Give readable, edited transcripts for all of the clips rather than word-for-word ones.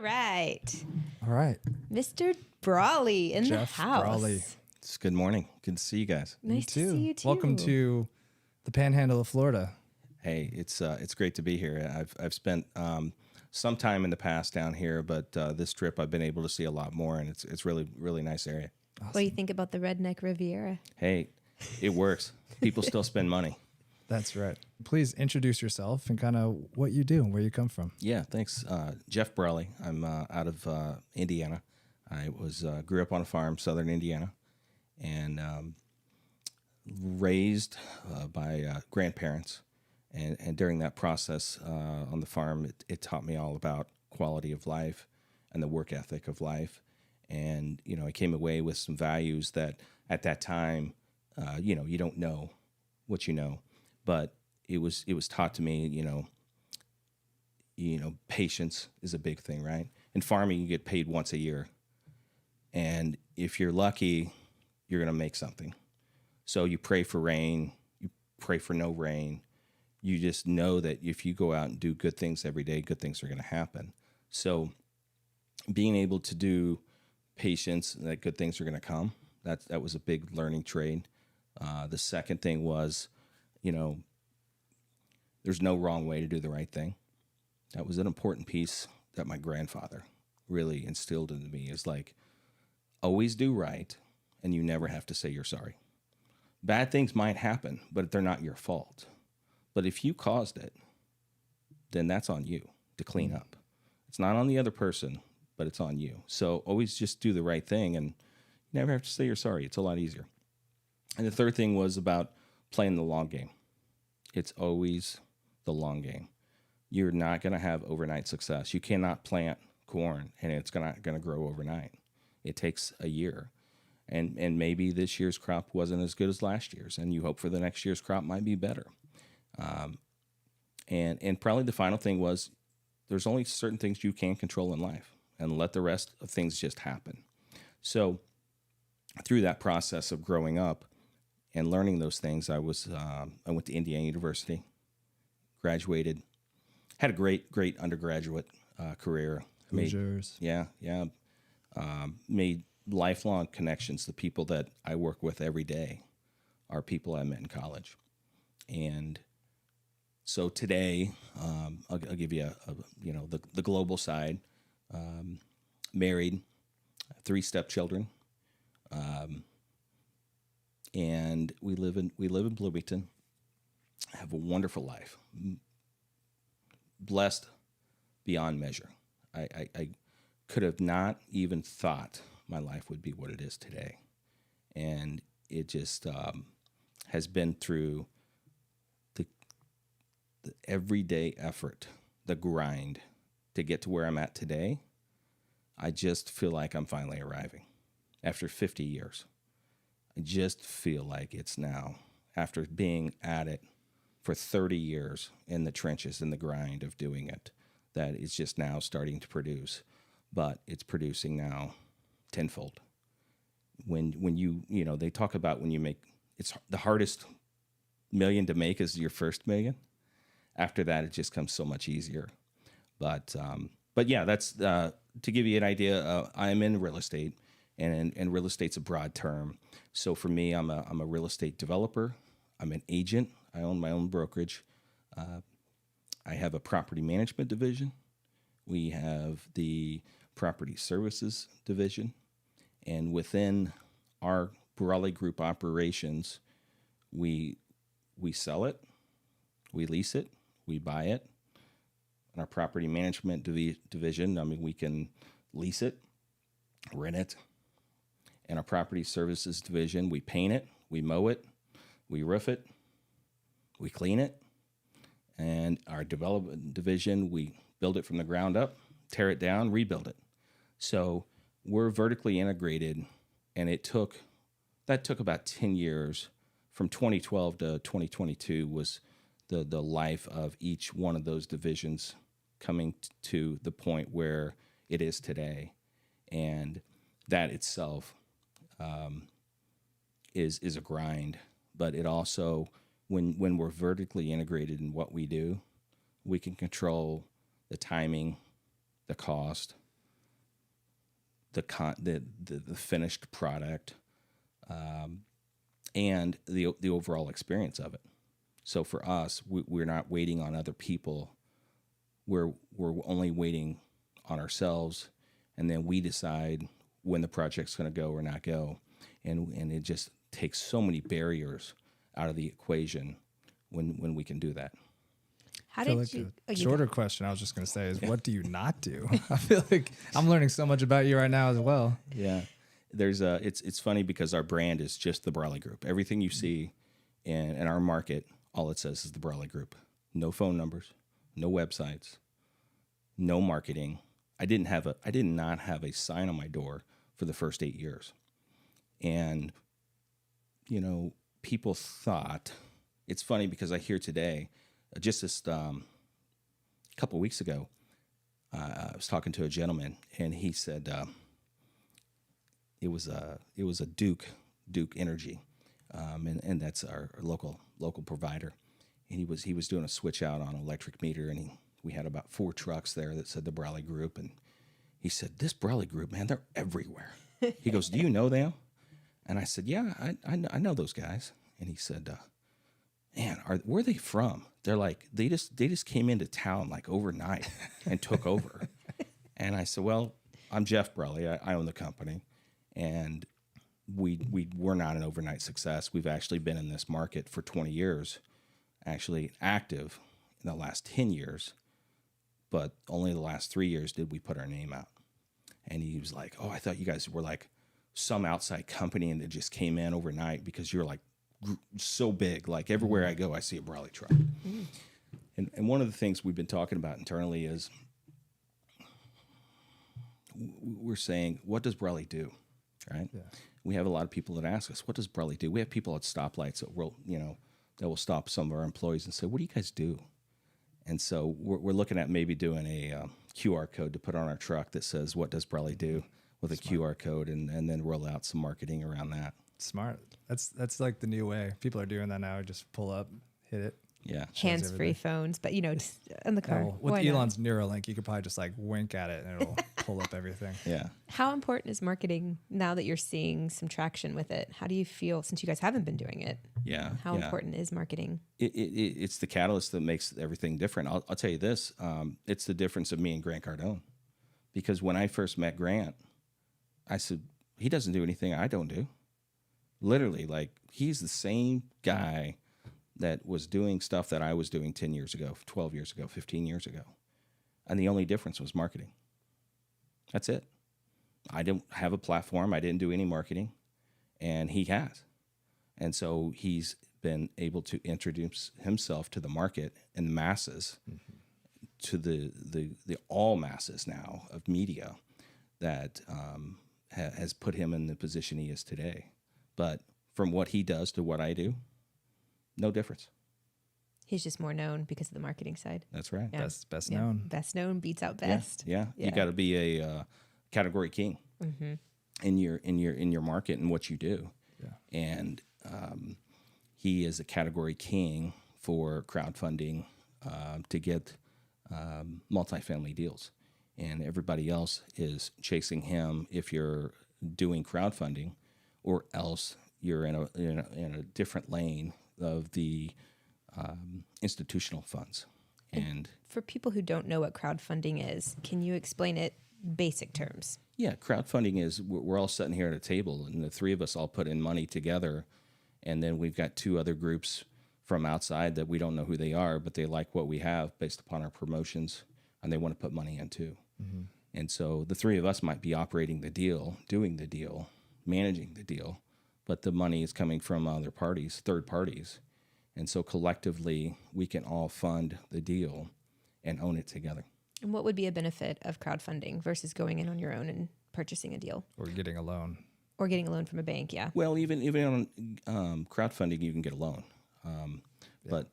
right. All right. Mr. Brawley in Jeff the house. Brawley. It's good morning. Good to see you guys. Nice to see you too. Welcome to the Panhandle of Florida. Hey, it's great to be here. I've spent some time in the past down here, but this trip I've been able to see a lot more, and it's really nice area. Awesome. What do you think about the Redneck Riviera? Hey, it works. People still spend money. That's right. Please introduce yourself and kind of what you do and where you come from. Yeah, thanks. Jeff Brawley. I'm out of Indiana. I grew up on a farm, southern Indiana, and raised by grandparents. And during that process on the farm, it taught me all about quality of life and the work ethic of life. And, I came away with some values that at that time, you don't know what you know, but it was taught to me, patience is a big thing, right? In farming, you get paid once a year. And if you're lucky, you're going to make something. So you pray for rain, you pray for no rain. You just know that if you go out and do good things every day, good things are going to happen. So being able to do patience, that good things are going to come, that was a big learning trade. The second thing was, there's no wrong way to do the right thing. That was an important piece that my grandfather really instilled into me, is like, always do right, and you never have to say you're sorry. Bad things might happen, but they're not your fault. But if you caused it, then that's on you to clean up. It's not on the other person, but it's on you. So always just do the right thing, and you never have to say you're sorry. It's a lot easier. And the third thing was about playing the long game. It's always the long game. You're not going to have overnight success. You cannot plant corn and it's not going to grow overnight. It takes a year. And maybe this year's crop wasn't as good as last year's, and you hope for the next year's crop might be better. And probably the final thing was, there's only certain things you can control in life, and let the rest of things just happen. So through that process of growing up and learning those things, I went to Indiana University, graduated, had a great undergraduate career. Hoosiers. Made lifelong connections. The people that I work with every day are people I met in college. And so today, I'll give you the global side. Married, 3 stepchildren, and we live in Bloomington. Have a wonderful life, blessed beyond measure. I could have not even thought my life would be what it is today, and it just has been through the everyday effort, the grind to get to where I'm at today. I just feel like I'm finally arriving after 50 years. I just feel like it's now, after being at it for 30 years in the trenches, in the grind of doing it, that it's just now starting to produce. But it's producing now tenfold. When you they talk about when you make, it's the hardest million to make is your first million. After that, it just comes so much easier. But yeah, that's to give you an idea. I'm in real estate, and real estate's a broad term. So for me, I'm a real estate developer. I'm an agent. I own my own brokerage. I have a property management division. We have the property services division, and within our Brawley Group operations, we sell it, we lease it, we buy it. In our property management division, we can lease it, rent it. In our property services division, we paint it, we mow it, we roof it, we clean it. And our development division, we build it from the ground up, tear it down, rebuild it. So we're vertically integrated, and that took about 10 years. From 2012 to 2022 was the life of each one of those divisions coming to the point where it is today. And that itself is a grind. But it also, when we're vertically integrated in what we do, we can control the timing, the cost, the finished product, and the overall experience of it. So for us, we're not waiting on other people. We're only waiting on ourselves, and then we decide when the project's going to go or not go, and it just takes so many barriers out of the equation when we can do that. How I feel did like you? the shorter question I was just going to say is, what do you not do? I feel like I'm learning so much about you right now as well. Yeah, it's funny because our brand is just the Brawley Group. Everything you see in our market, all it says is the Brawley Group. No phone numbers, no websites, no marketing. I did not have a sign on my door for the first 8 years. And, people thought, it's funny because I hear today, just this couple weeks ago, I was talking to a gentleman, and he said it was a Duke Energy, and that's our local provider. And he was doing a switch out on an electric meter, and we had about 4 trucks there that said the Brawley Group, and he said, "This Brawley Group, man, they're everywhere." He goes, "Do you know them?" And I said, "Yeah, I know those guys." And he said, "Man, where are they from?" They're like, they just came into town like overnight and took over. And I said, "Well, I'm Jeff Brawley. I own the company, and we're not an overnight success. We've actually been in this market for 20 years, actually active in the last 10 years, but only the last 3 years did we put our name out." And he was like, "Oh, I thought you guys were like some outside company and it just came in overnight because you're like so big. Like everywhere I go, I see a Brawley truck." And one of the things we've been talking about internally is we're saying, what does Brawley do, right? Yeah. We have a lot of people that ask us, what does Brawley do? We have people at stoplights that will stop some of our employees and say, "What do you guys do?" And so we're looking at maybe doing a QR code to put on our truck that says, "What does Brawley do?" with a QR code, and then roll out some marketing around that. Smart. That's like the new way. People are doing that now. Just pull up, hit it. Yeah. Hands-free phones, but just in the car. Well, with Elon's Neuralink, you could probably just like wink at it and it'll pull up everything. Yeah. How important is marketing now that you're seeing some traction with it? How do you feel since you guys haven't been doing it? Yeah. How important is marketing? It's the catalyst that makes everything different. I'll tell you this. It's the difference of me and Grant Cardone. Because when I first met Grant, I said, he doesn't do anything I don't do. Literally, like, he's the same guy that was doing stuff that I was doing 10 years ago, 12 years ago, 15 years ago. And the only difference was marketing. That's it. I didn't have a platform. I didn't do any marketing. And he has. And so he's been able to introduce himself to the market and the masses, to the all masses now of media that has put him in the position he is today. But from what he does to what I do, no difference. He's just more known because of the marketing side. That's right. Yeah. Best known. Best known beats out best. Yeah. You got to be a category king in your market and what you do. Yeah. And he is a category king for crowdfunding to get multifamily deals. And everybody else is chasing him if you're doing crowdfunding, or else you're in a different lane of the institutional funds. And for people who don't know what crowdfunding is, can you explain it basic terms? Yeah, crowdfunding is we're all sitting here at a table, and the 3 of us all put in money together, and then we've got 2 other groups from outside that we don't know who they are, but they like what we have based upon our promotions, and they want to put money in too. Mm-hmm. And so the 3 of us might be operating the deal, doing the deal, managing the deal, but the money is coming from other parties, third parties. And so collectively, we can all fund the deal and own it together. And what would be a benefit of crowdfunding versus going in on your own and purchasing a deal? Or getting a loan. Or getting a loan from a bank, yeah. Well, even on crowdfunding, you can get a loan. But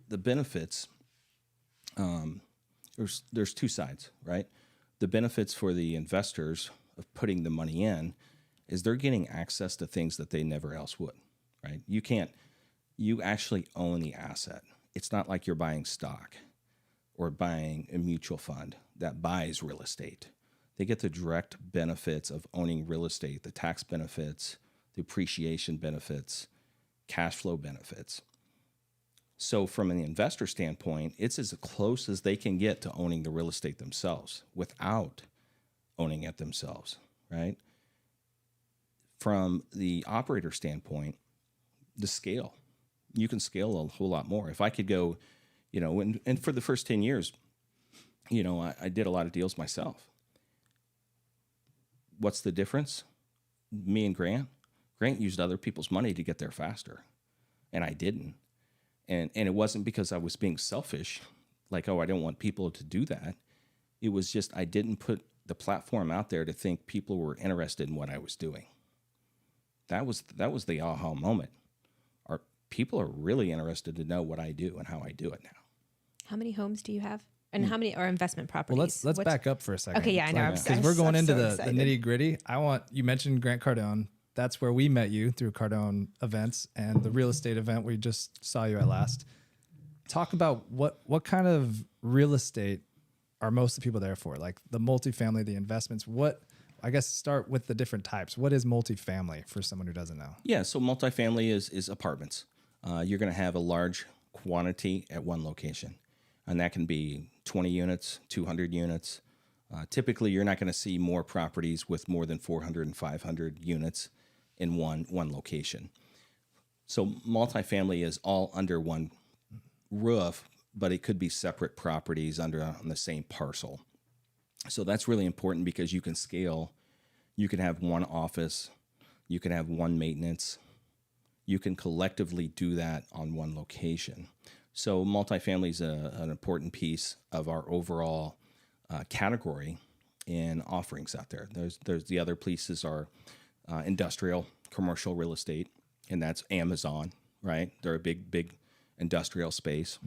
the benefits, there's 2 sides, right? The benefits for the investors of putting the money in is they're getting access to things that they never else would, right? You actually own the asset. It's not like you're buying stock or buying a mutual fund that buys real estate. They get the direct benefits of owning real estate, the tax benefits, the appreciation benefits, cash flow benefits. So from an investor standpoint, it's as close as they can get to owning the real estate themselves without owning it themselves, right? From the operator standpoint, the scale, you can scale a whole lot more. If I could go, and for the first 10 years, I did a lot of deals myself. What's the difference? Me and Grant used other people's money to get there faster, and I didn't. And it wasn't because I was being selfish, like, I don't want people to do that. It was just I didn't put the platform out there to think people were interested in what I was doing. That was the aha moment. People are really interested to know what I do and how I do it now. How many homes do you have? And how many are investment properties? Well, let's back up for a second. Okay, yeah, I know. Because we're going into the nitty gritty. You mentioned Grant Cardone. That's where we met you, through Cardone events and the real estate event we just saw you at last. Talk about what kind of real estate are most of the people there for? Like the multifamily, the investments. I guess start with the different types. What is multifamily for someone who doesn't know? Yeah, so multifamily is apartments. You're going to have a large quantity at one location, and that can be 20 units, 200 units. Typically, you're not going to see more properties with more than 400 and 500 units in one location. So multifamily is all under one roof, but it could be separate properties on the same parcel. So that's really important because you can scale. You can have one office. You can have one maintenance. You can collectively do that on one location. So multifamily is an important piece of our overall category in offerings out there. There's the other pieces are industrial, commercial real estate, and that's Amazon, right? They're a big industrial space,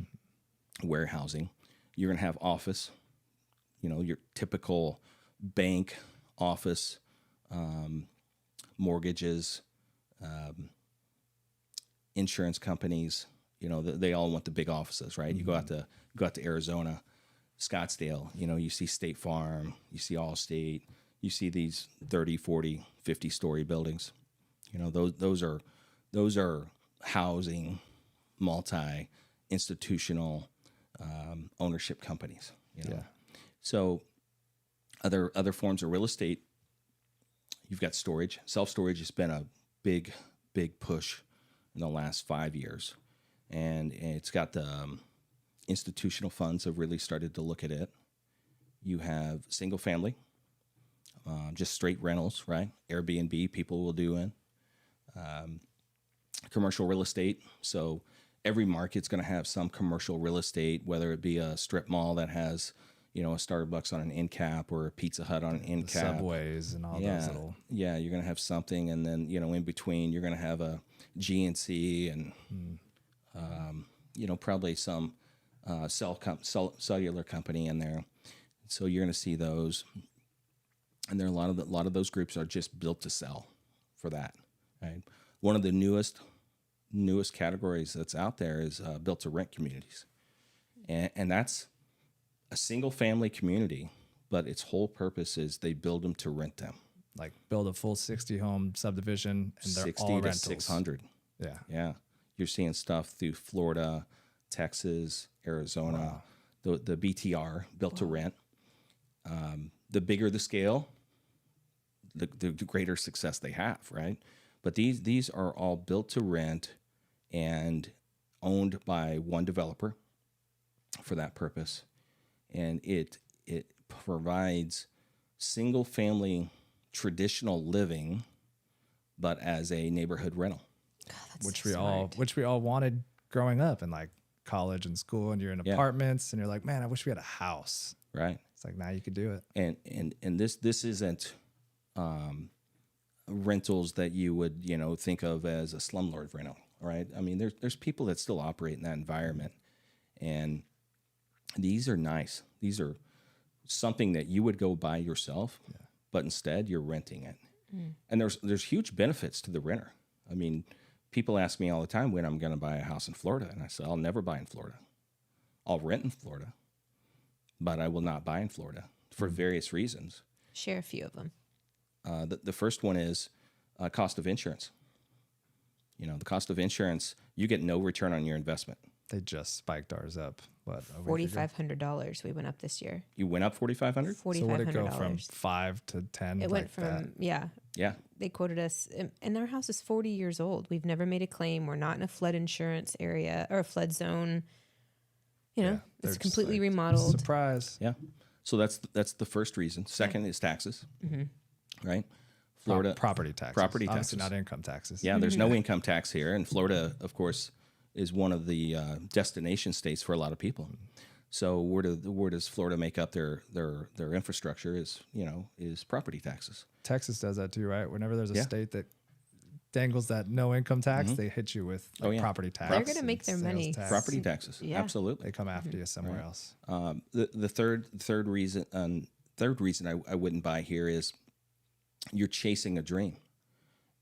warehousing. You're going to have office, your typical bank office, mortgages, insurance companies. They all want the big offices, right? Mm-hmm. You go out to Arizona, Scottsdale, you see State Farm, you see Allstate, you see these 30, 40, 50-story buildings. Those are housing, multi-institutional ownership companies. Yeah. So other forms of real estate, you've got storage. Self-storage has been a big push in the last 5 years. And it's got the institutional funds have really started to look at it. You have single family, just straight rentals, right? Airbnb people will do in. Commercial real estate. So every market's going to have some commercial real estate, whether it be a strip mall that has, a Starbucks on an end cap or a Pizza Hut on an end cap. Subways and all those little. Yeah, you're going to have something. And then, in between, you're going to have a GNC and... probably some cellular company in there. So you're going to see those, and there are a lot of those groups are just built to sell for that. Right. One of the newest categories that's out there is built to rent communities, and that's a single family community, but its whole purpose is they build them to rent them. Like build a full 60 home subdivision, and they're 60 all to rentals. 600. Yeah. You're seeing stuff through Florida, Texas, Arizona, the BTR, built to rent. The bigger the scale, the greater success they have, right? But these are all built to rent and owned by one developer for that purpose. And it provides single family traditional living, but as a neighborhood rental. God, which we all wanted growing up in like college and school, and you're in apartments and you're like, man, I wish we had a house. Right. It's like, now you could do it. And this isn't rentals that you would, think of as a slumlord rental, right? I mean, there's people that still operate in that environment, and these are nice. These are something that you would go buy yourself, but instead you're renting it. And there's huge benefits to the renter. I mean, people ask me all the time when I'm going to buy a house in Florida, and I say, I'll never buy in Florida. I'll rent in Florida, but I will not buy in Florida for various reasons. Share a few of them. The first one is cost of insurance. The cost of insurance, you get no return on your investment. They just spiked ours up. What? a week ago? $4,500 we went up this year. You went up $4,500? So what did it go $4,500. from 5 to 10? It went from, Yeah. they quoted us, and our house is 40 years old. We've never made a claim. We're not in a flood insurance area or a flood zone. It's completely remodeled. Surprise. Yeah. So that's the first reason. Second is taxes, right? Florida Property taxes. Property Obviously taxes. not income taxes. Yeah, there's no income tax here, and Florida, of course, is one of the destination states for a lot of people. So where does Florida make up their infrastructure is property taxes. Texas does that too, right? Whenever there's a Yeah. state that dangles that no income tax, they hit you with property tax. They're gonna and make their sales money. tax. Property taxes, Yeah. absolutely. They come after you somewhere else. The third reason I wouldn't buy here is you're chasing a dream.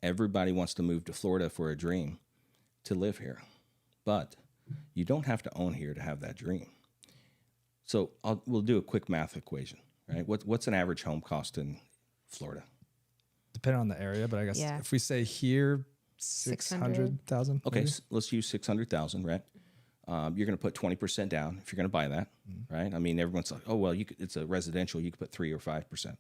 Everybody wants to move to Florida for a dream to live here, but you don't have to own here to have that dream. So we'll do a quick math equation, right? What's an average home cost in Florida? Depending on the area, but I guess Yeah. if we say here, 600,000. Okay, maybe? let's use 600,000, right? You're going to put 20% down if you're going to buy that, right? I mean, everyone's like, oh, well, it's a residential. You could put 3 or 5%.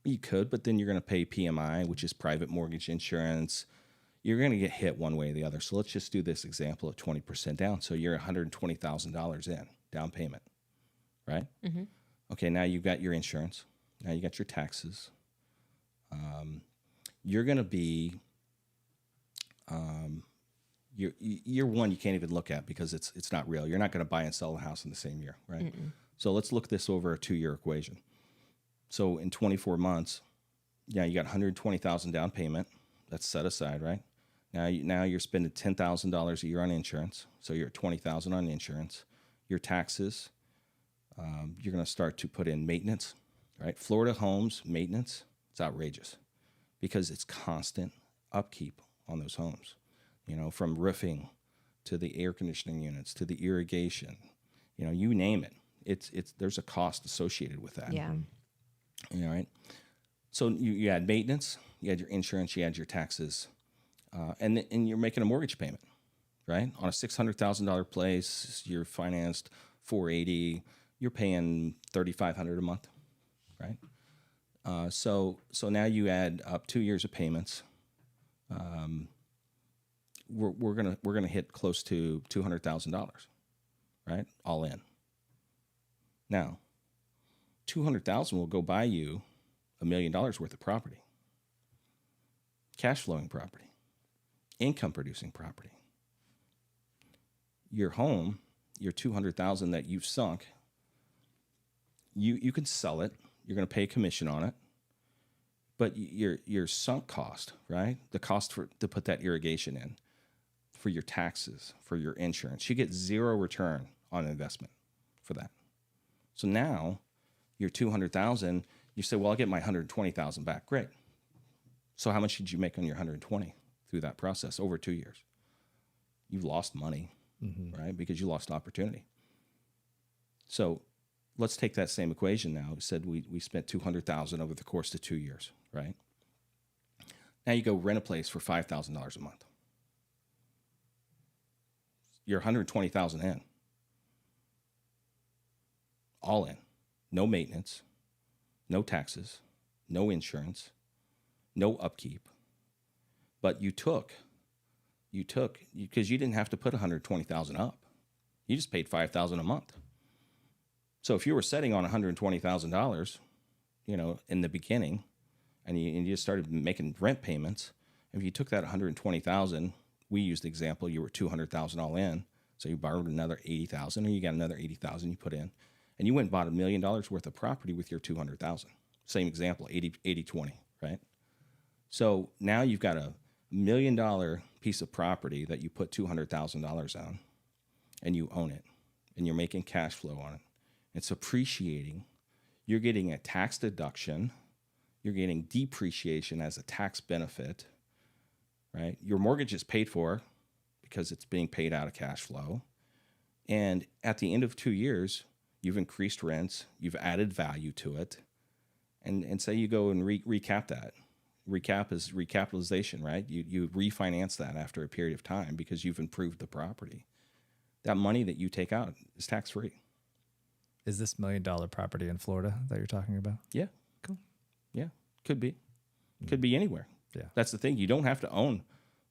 You could, but then you're going to pay PMI, which is private mortgage insurance. You're going to get hit one way or the other. So let's just do this example of 20% down. So you're $120,000 in down payment, right? Okay, now you've got your insurance. Now you got your taxes. You're going to be year one you can't even look at because it's not real. You're not going to buy and sell a house in the same year, right? So let's look this over a 2-year equation. So in 24 months, you got $120,000 down payment. That's set aside, right? Now you're spending $10,000 a year on insurance. So you're at $20,000 on insurance. Your taxes, you're going to start to put in maintenance, right? Florida homes maintenance, it's outrageous because it's constant upkeep on those homes. From roofing to the air conditioning units to the irrigation, you name it. It's there's a cost associated with that. Yeah. All right. So you add maintenance, you add your insurance, you add your taxes, and you're making a mortgage payment, right? On a $600,000 place, you're financed $480,000, you're paying $3,500 a month, right? So now you add up 2 years of payments. We're gonna hit close to $200,000, right? All in. Now, $200,000 will go buy you $1 million worth of property, cash flowing property, income producing property. Your home, your $200,000 that you've sunk, you can sell it. You're going to pay a commission on it, but your sunk cost, right? The cost to put that irrigation in, for your taxes, for your insurance, you get zero return on investment for that. So now your $200,000, you say, well, I'll get my $120,000 back. Great. So how much did you make on your $120,000 through that process over 2 years? You've lost money, right? Because you lost opportunity. So let's take that same equation now. We said we spent $200,000 over the course of 2 years, right? Now you go rent a place for $5,000 a month. You're $120,000 in. All in. No maintenance, no taxes, no insurance, no upkeep. But you took because you didn't have to put $120,000 up. You just paid $5,000 a month. So if you were setting on $120,000, in the beginning, and you just started making rent payments, if you took that $120,000, we used the example, you were $200,000 all in, so you borrowed another $80,000, or you got another $80,000 you put in, and you went and bought $1 million worth of property with your $200,000. Same example, 80-20, right? So now you've got a $1 million piece of property that you put $200,000 on, and you own it, and you're making cash flow on it. It's appreciating. You're getting a tax deduction. You're getting depreciation as a tax benefit, right? Your mortgage is paid for because it's being paid out of cash flow. And at the end of 2 years, you've increased rents, you've added value to it, and say you go and recap that. Recap is recapitalization, right? You refinance that after a period of time because you've improved the property. That money that you take out is tax-free. Is this $1 million property in Florida that you're talking about? Yeah. Cool. Yeah, could be. Could be anywhere. Yeah. That's the thing. You don't have to own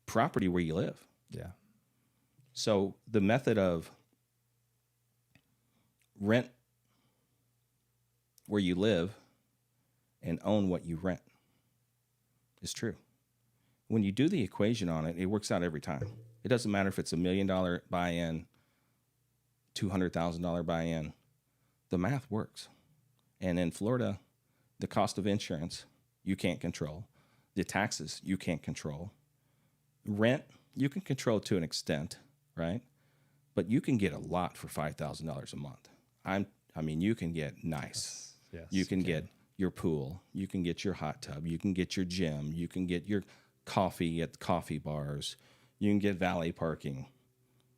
property where you live. Yeah. So the method of rent where you live and own what you rent is true. When you do the equation on it, it works out every time. It doesn't matter if it's $1 million buy-in, $200,000 buy-in. The math works. And in Florida, the cost of insurance, you can't control. The taxes, you can't control. Rent, you can control to an extent, right? But you can get a lot for $5,000 a month. I mean, you can get nice. Yes, you can get your pool. You can get your hot tub. You can get your gym. You can get your coffee at the coffee bars. You can get valet parking.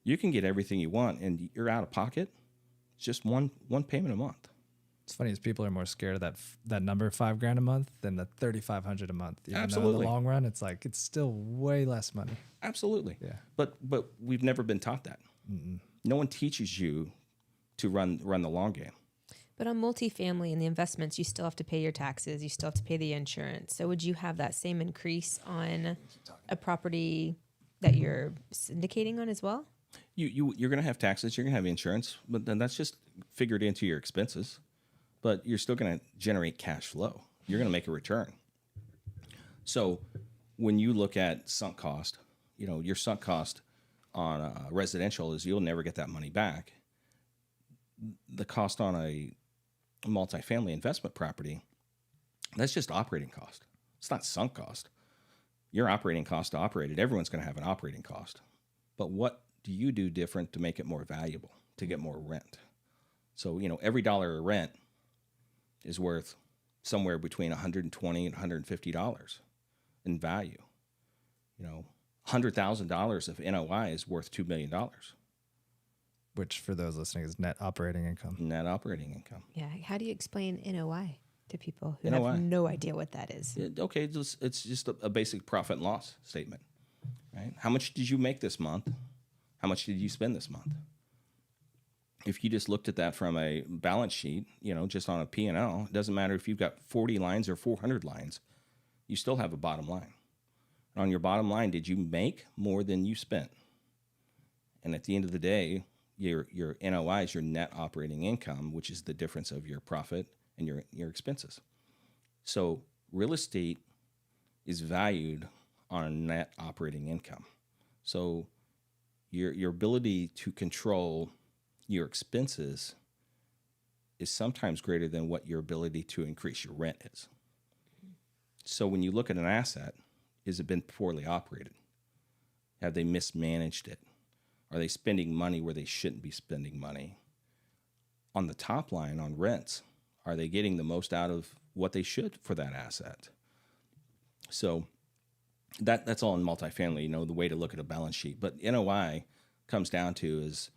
You can get everything you want, and you're out of pocket. It's just one payment a month. It's funny as people are more scared of that number $5,000 a month than the $3,500 a month. Even Absolutely. though in the long run, it's still way less money. Absolutely. Yeah. But we've never been taught that. Mm-mm. No one teaches you to run the long game. But on multifamily and the investments, you still have to pay your taxes. You still have to pay the insurance. So would you have that same increase on a property that you're syndicating on as well? You're going to have taxes. You're going to have insurance. But then that's just figured into your expenses. But you're still going to generate cash flow. You're going to make a return. So when you look at sunk cost, your sunk cost on residential is you'll never get that money back. The cost on a multifamily investment property, that's just operating cost. It's not sunk cost. Your operating cost to operate it, everyone's going to have an operating cost. But what do you do different to make it more valuable, to get more rent? So, every dollar of rent is worth somewhere between $120 and $150 in value. $100,000 of NOI is worth $2 million. Which, for those listening, is net operating income. Net operating income. Yeah. How do you explain NOI to people who NOI. have no idea what that is? Okay, it's just a basic profit and loss statement, right? How much did you make this month? How much did you spend this month? If you just looked at that from a balance sheet, just on a P&L, it doesn't matter if you've got 40 lines or 400 lines, you still have a bottom line. And on your bottom line, did you make more than you spent? And at the end of the day, your NOI is your net operating income, which is the difference of your profit and your expenses. So real estate is valued on net operating income. So your ability to control your expenses is sometimes greater than what your ability to increase your rent is. So when you look at an asset, has it been poorly operated? Have they mismanaged it? Are they spending money where they shouldn't be spending money? On the top line, on rents, are they getting the most out of what they should for that asset? So that's all in multifamily, the way to look at a balance sheet. But NOI comes down to is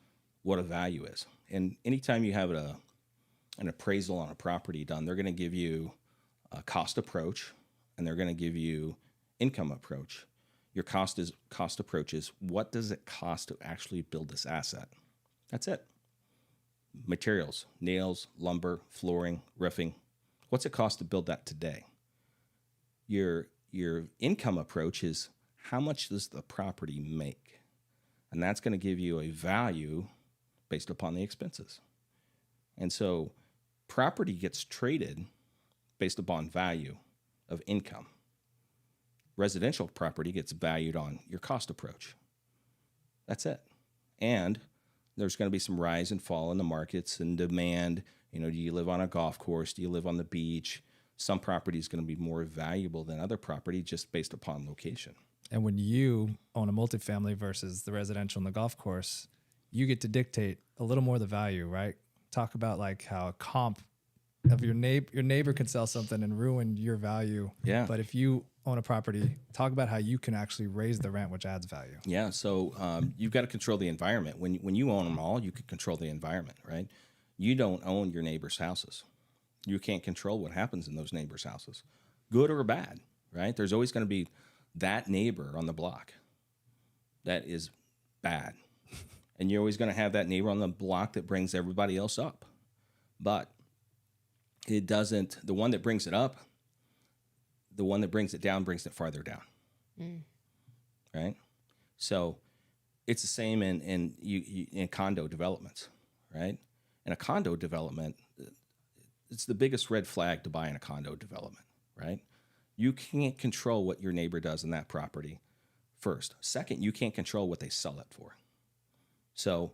what a value is. And anytime you have an appraisal on a property done, they're going to give you a cost approach and they're going to give you income approach. Your cost approach is what does it cost to actually build this asset? That's it. Materials, nails, lumber, flooring, roofing. What's it cost to build that today? Your income approach is how much does the property make? And that's going to give you a value based upon the expenses. And so property gets traded based upon value of income. Residential property gets valued on your cost approach. That's it. And there's going to be some rise and fall in the markets and demand. Do you live on a golf course? Do you live on the beach? Some property is going to be more valuable than other property just based upon location. And when you own a multifamily versus the residential and the golf course, you get to dictate a little more of the value, right? Talk about how a comp of your neighbor can sell something and ruin your value. Yeah. But if you own a property, talk about how you can actually raise the rent, which adds value. Yeah. So you've got to control the environment. When you own them all, you can control the environment, right? You don't own your neighbor's houses. You can't control what happens in those neighbors' houses, good or bad, right? There's always going to be that neighbor on the block that is bad. And you're always going to have that neighbor on the block that brings everybody else up. But it doesn't, the one that brings it up, the one that brings it down brings it farther down. Right? So it's the same in condo developments, right? In a condo development, it's the biggest red flag to buy in a condo development, right? You can't control what your neighbor does in that property, first. Second, you can't control what they sell it for. So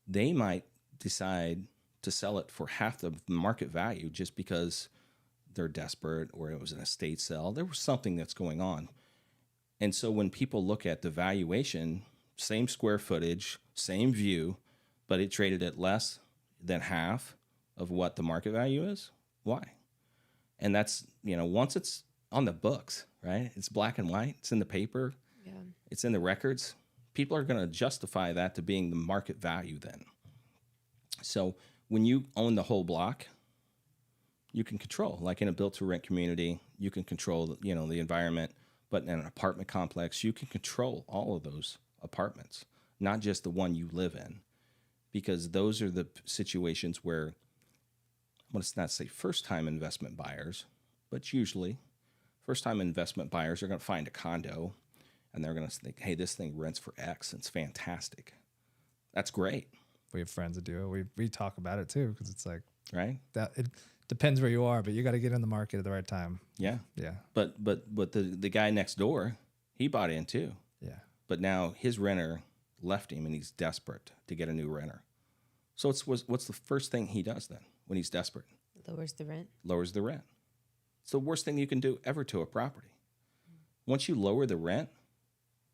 they might decide to sell it for half the market value just because they're desperate or it was an estate sale. There was something that's going on. And so when people look at the valuation, same square footage, same view, but it traded at less than half of what the market value is, why? And that's, once it's on the books, right? It's black and white. It's in the paper. Yeah. It's in the records. People are going to justify that to being the market value then. So when you own the whole block, you can control. Like in a built-to-rent community, you can control, the environment. But in an apartment complex, you can control all of those apartments, not just the one you live in, because those are the situations where, I'm going to not say first-time investment buyers, but usually first-time investment buyers are going to find a condo and they're going to think, hey, this thing rents for X. It's fantastic. That's great. We have friends that do it. We talk about it too, because it's like, right? That it depends where you are, but you got to get in the market at the right time. Yeah. Yeah. But the guy next door, he bought in too. Yeah. But now his renter left him and he's desperate to get a new renter. So what's the first thing he does then when he's desperate? Lowers the rent. Lowers the rent. It's the worst thing you can do ever to a property. Once you lower the rent,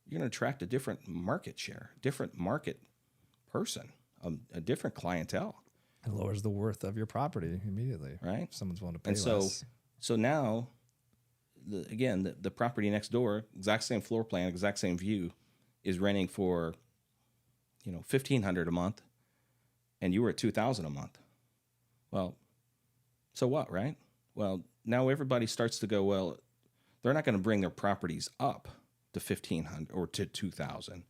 you're going to attract a different market share, different market person, a different clientele. It lowers the worth of your property immediately. Right. If someone's willing to pay And so, less. so now, the property next door, exact same floor plan, exact same view, is renting for, $1,500 a month, and you were at $2,000 a month. Well, so what, right? Well, now everybody starts to go, well, they're not going to bring their properties up to $1,500 or to $2,000.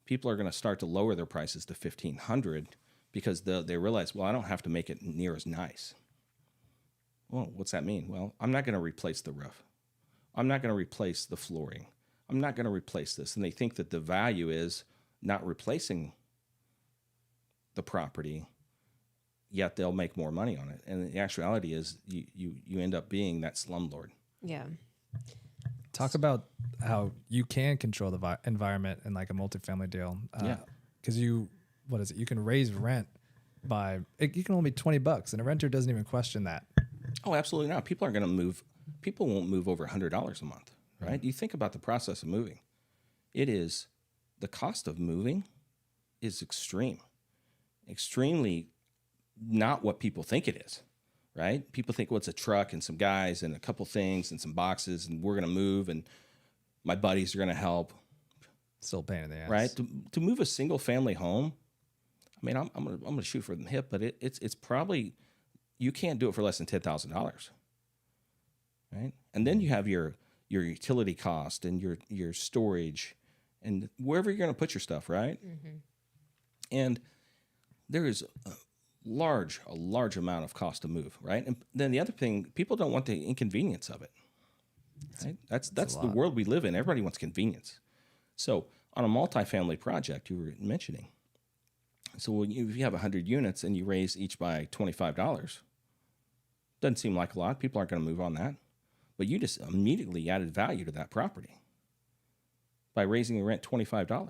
People are going to start to lower their prices to $1,500 because they realize, well, I don't have to make it near as nice. Well, what's that mean? Well, I'm not going to replace the roof. I'm not going to replace the flooring. I'm not going to replace this. And they think that the value is not replacing the property, yet they'll make more money on it. And the actuality is you end up being that slumlord. Yeah. Talk about how you can control the environment in like a multifamily deal. Yeah. Because you can raise rent you can only be $20 and a renter doesn't even question that. Oh, absolutely not. People aren't going to move. People won't move over $100 a month, right? You think about the process of moving. The cost of moving is extremely not what people think it is, right? People think, well, it's a truck and some guys and a couple things and some boxes and we're going to move and my buddies are going to help. Still a pain in the ass. Right? To move a single family home, I mean, I'm gonna shoot for the hip, but it's probably, you can't do it for less than $10,000, right? And then you have your utility cost and your storage and wherever you're gonna put your stuff, right? Mm-hmm. And there is a large amount of cost to move, right? And then the other thing, people don't want the inconvenience of it, right? That's the world we live in. Everybody wants convenience. So on a multifamily project you were mentioning, so if you have 100 units and you raise each by $25, doesn't seem like a lot. People aren't going to move on that. But you just immediately added value to that property by raising the rent $25. So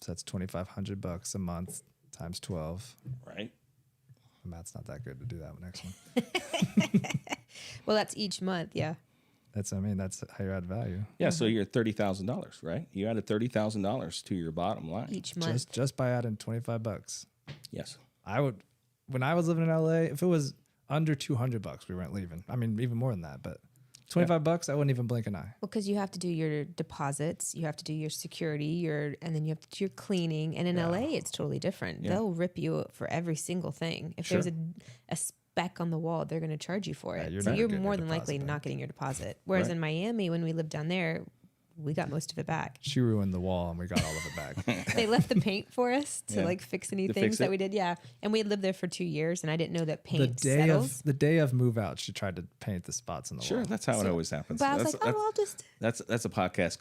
that's $2,500 a month times 12. Right. The math's not that good to do that next one. Well, that's each month. Yeah. That's how you add value. Yeah, so you're at $30,000, right? You added $30,000 to your bottom line. Each month. Just by adding $25. Yes. When I was living in LA, if it was under $200, we weren't leaving. I mean, even more than that, but $25, I wouldn't even blink an eye. Well, because you have to do your deposits, you have to do your security, and then you have to do your cleaning. And in LA, it's totally different. Yeah. They'll rip you for every single thing. If Sure. there's a back on the wall, they're going to charge you for it. you're So never you're getting more your than likely deposit not back. getting your deposit. Whereas Right. in Miami, when we lived down there, we got most of it back. She ruined the wall and we got all of it back. They left the paint for us to Yeah. like fix any To things fix that it? we did. Yeah. And we had lived there for 2 years and I didn't know that the paint day settles. of the day of move out, she tried to paint the spots in the Sure, wall. that's how it always happens. But I was That's, like, oh, I'll just. that's a podcast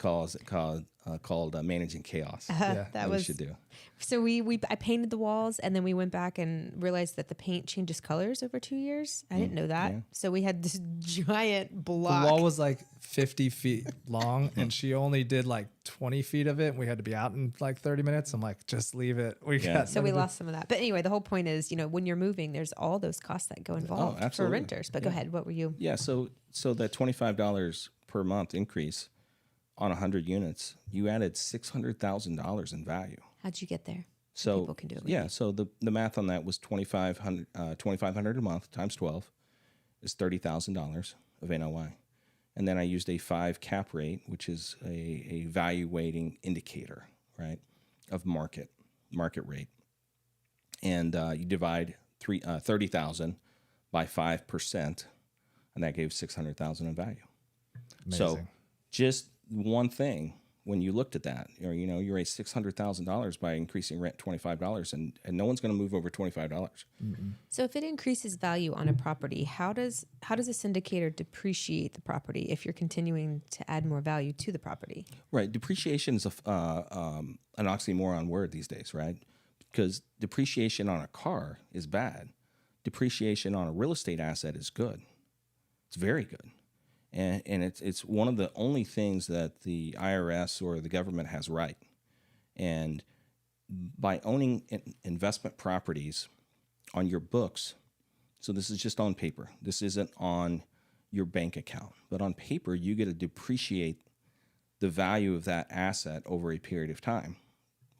called Managing Chaos. That that we was should do. so I painted the walls and then we went back and realized that the paint changes colors over 2 years. I didn't know that. yeah. So we had this giant The block. wall was like 50 feet long and she only did like 20 feet of it. We had to be out in like 30 minutes. I'm like, just leave it. We Yeah. got So we none of lost some of that. But anyway, the whole point is, when you're moving, there's all those costs that go involved for absolutely. renters. But go ahead. What were you? Yeah, so that $25 per month increase on 100 units, you added $600,000 in value. How'd you get there? So People can do it with yeah, so the math on that was $2,500 a month times 12 is $30,000 of NOI. And then I used a 5 cap rate, which is a value weighting indicator, right, of market rate. And you divide 30,000 by 5%, and that gave 600,000 in value. So Amazing. just one thing, when you looked at that, you raised $600,000 by increasing rent $25, and no one's going to move over $25. So if it increases value on a property, how does a syndicator depreciate the property if you're continuing to add more value to the property? Right. Depreciation is an oxymoron word these days, right? Because depreciation on a car is bad. Depreciation on a real estate asset is good. It's very good. And it's one of the only things that the IRS or the government has right. And by owning investment properties on your books, so this is just on paper. This isn't on your bank account. But on paper, you get to depreciate the value of that asset over a period of time.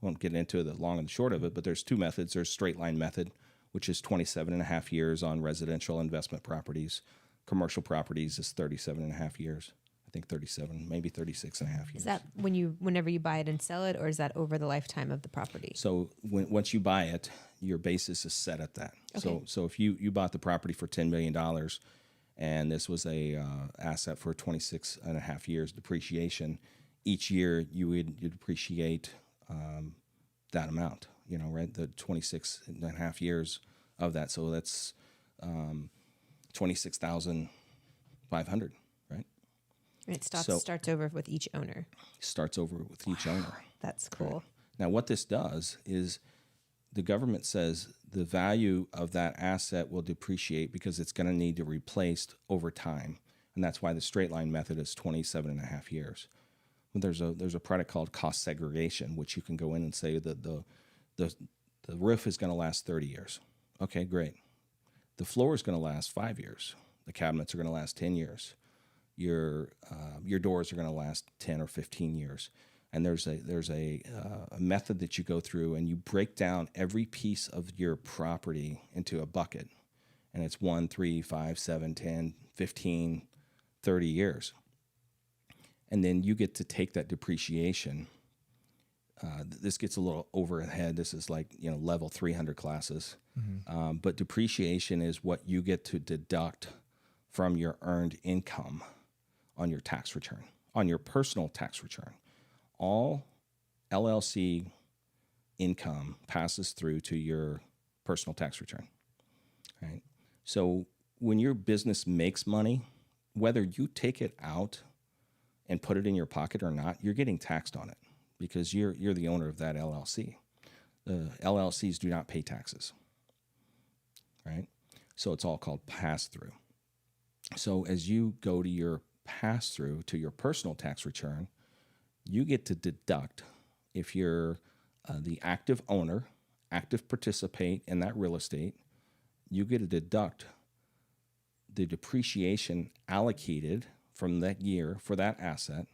Won't get into the long and the short of it, but there's 2 methods. There's straight line method, which is 27 and a half years on residential investment properties. Commercial properties is 37 and a half years. I think 37, maybe 36 and a half years. Is that whenever you buy it and sell it, or is that over the lifetime of the property? So once you buy it, your basis is set at that. Okay. So if you bought the property for $10 million and this was a asset for 26 and a half years depreciation, each year you depreciate that amount, right? The 26 and a half years of that. So that's 26,500, right? And it So- starts over with each owner. Starts over with each owner. That's cool. Now, what this does is the government says the value of that asset will depreciate because it's going to need to be replaced over time. And that's why the straight line method is 27 and a half years. But there's a product called cost segregation, which you can go in and say that the roof is going to last 30 years. Okay, great. The floor is going to last 5 years. The cabinets are going to last 10 years. Your doors are going to last 10 or 15 years. And there's a method that you go through and you break down every piece of your property into a bucket. And it's 1, 3, 5, 7, 10, 15, 30 years. And then you get to take that depreciation. This gets a little overhead. This is like, level 300 classes. But depreciation is what you get to deduct from your earned income on your tax return, on your personal tax return. All LLC income passes through to your personal tax return, right? So when your business makes money, whether you take it out and put it in your pocket or not, you're getting taxed on it because you're the owner of that LLC. The LLCs do not pay taxes, right? So it's all called pass-through. So as you go to your pass-through to your personal tax return, you get to deduct, if you're the active owner, active participate in that real estate, you get to deduct the depreciation allocated from that year for that asset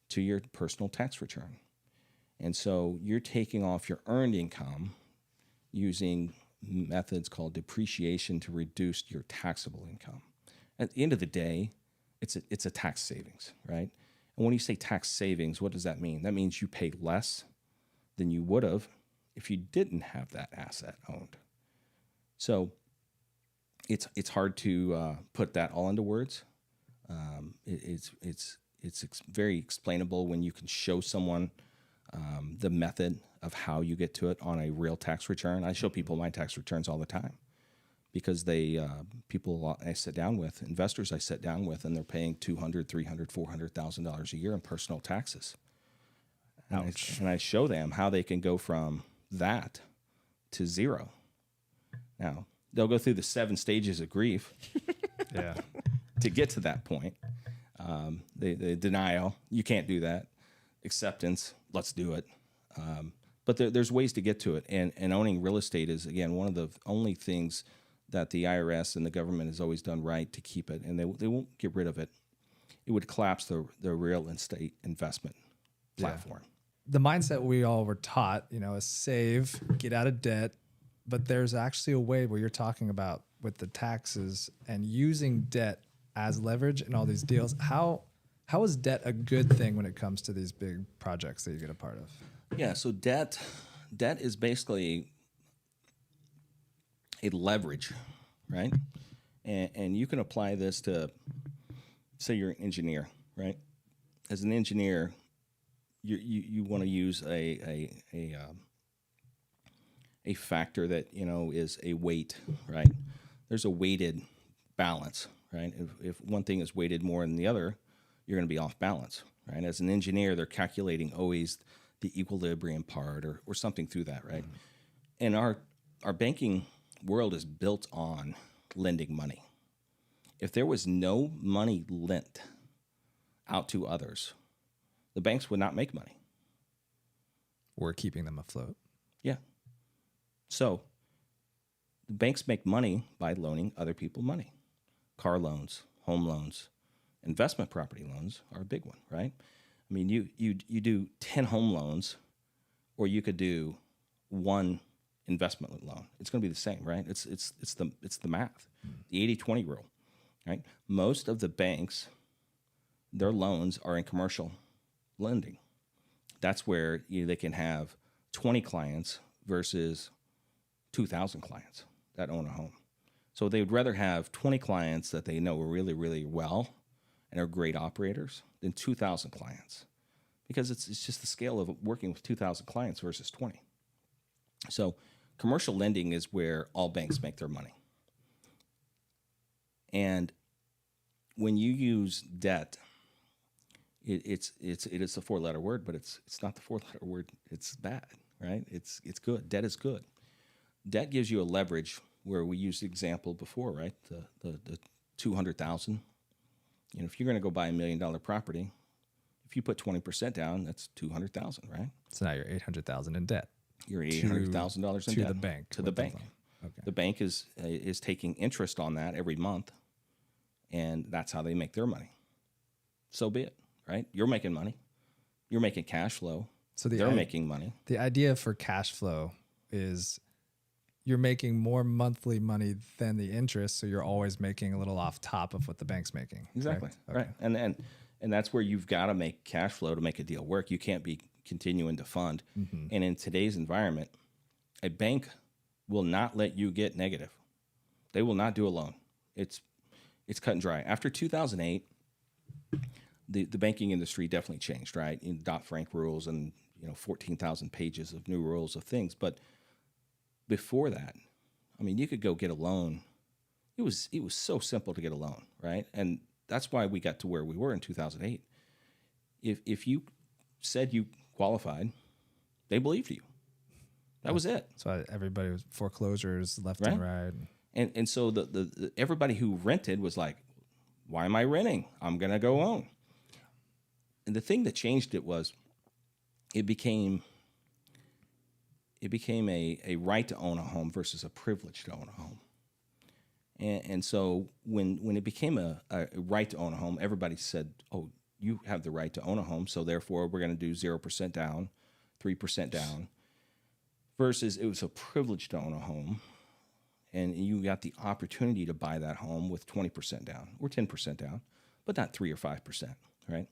to your personal tax return. And so you're taking off your earned income using methods called depreciation to reduce your taxable income. At the end of the day, it's a tax savings, right? And when you say tax savings, what does that mean? That means you pay less than you would have if you didn't have that asset owned. So it's hard to put that all into words. It's very explainable when you can show someone the method of how you get to it on a real tax return. I show people my tax returns all the time because people I sit down with, investors I sit down with, and they're paying $200,000, $300,000, $400,000 a year in personal taxes. And I show them how they can go from that to zero. Now, they'll go through the 7 stages of grief Yeah. to get to that point. The denial, you can't do that. Acceptance, let's do it. But there's ways to get to it. And owning real estate is, again, one of the only things that the IRS and the government has always done right to keep it. And they won't get rid of it. It would collapse the real estate investment platform. Yeah. The mindset we all were taught, is save, get out of debt. But there's actually a way where you're talking about with the taxes and using debt as leverage in all these deals. How is debt a good thing when it comes to these big projects that you get a part of? Yeah, so debt is basically a leverage, right? And you can apply this to, say you're an engineer, right? As an engineer, you want to use a factor that is a weight, right? There's a weighted balance, right? If one thing is weighted more than the other, you're going to be off balance, right? As an engineer, they're calculating always the equilibrium part or something through that, right? Mm-hmm. And our banking world is built on lending money. If there was no money lent out to others, the banks would not make money. We're keeping them afloat. Yeah. So the banks make money by loaning other people money. Car loans, home loans, investment property loans are a big one, right? I mean, you do 10 home loans, or you could do 1 investment loan. It's going to be the same, right? It's the math, the 80-20 rule, right? Most of the banks, their loans are in commercial lending. That's where they can have 20 clients versus 2,000 clients that own a home. So they would rather have 20 clients that they know really, really well and are great operators than 2,000 clients, because it's just the scale of working with 2,000 clients versus 20. So commercial lending is where all banks make their money. And when you use debt, it is a 4-letter word, but it's not the 4-letter word. It's bad, right? It's good. Debt is good. Debt gives you a leverage where we used the example before, right? The 200,000. If you're going to go buy $1 million property, if you put 20% down, that's 200,000, right? So now you're 800,000 in debt. You're $800,000 in debt to the bank. To the bank. Okay. The bank is taking interest on that every month, and that's how they make their money. So be it, right? You're making money. You're making cash flow. So they're making money. The idea for cash flow is you're making more monthly money than the interest, so you're always making a little off top of what the bank's making. Exactly. Okay. Right. And that's where you've got to make cash flow to make a deal work. You can't be continuing to fund. Mm-hmm. And in today's environment, a bank will not let you get negative. They will not do a loan. It's cut and dry. After 2008, the banking industry definitely changed, right? Dodd-Frank rules and 14,000 pages of new rules of things. But before that, I mean, you could go get a loan. It was so simple to get a loan, right? And that's why we got to where we were in 2008. If you said you qualified, they believed you. That was it. So everybody was foreclosures left and right. And so the everybody who rented was like, why am I renting? I'm going to go own. And the thing that changed it was it became a right to own a home versus a privilege to own a home. And so when it became a right to own a home, everybody said, oh, you have the right to own a home, so therefore we're going to do 0% down, 3% down, versus it was a privilege to own a home, and you got the opportunity to buy that home with 20% down or 10% down, but not 3 or 5%, right?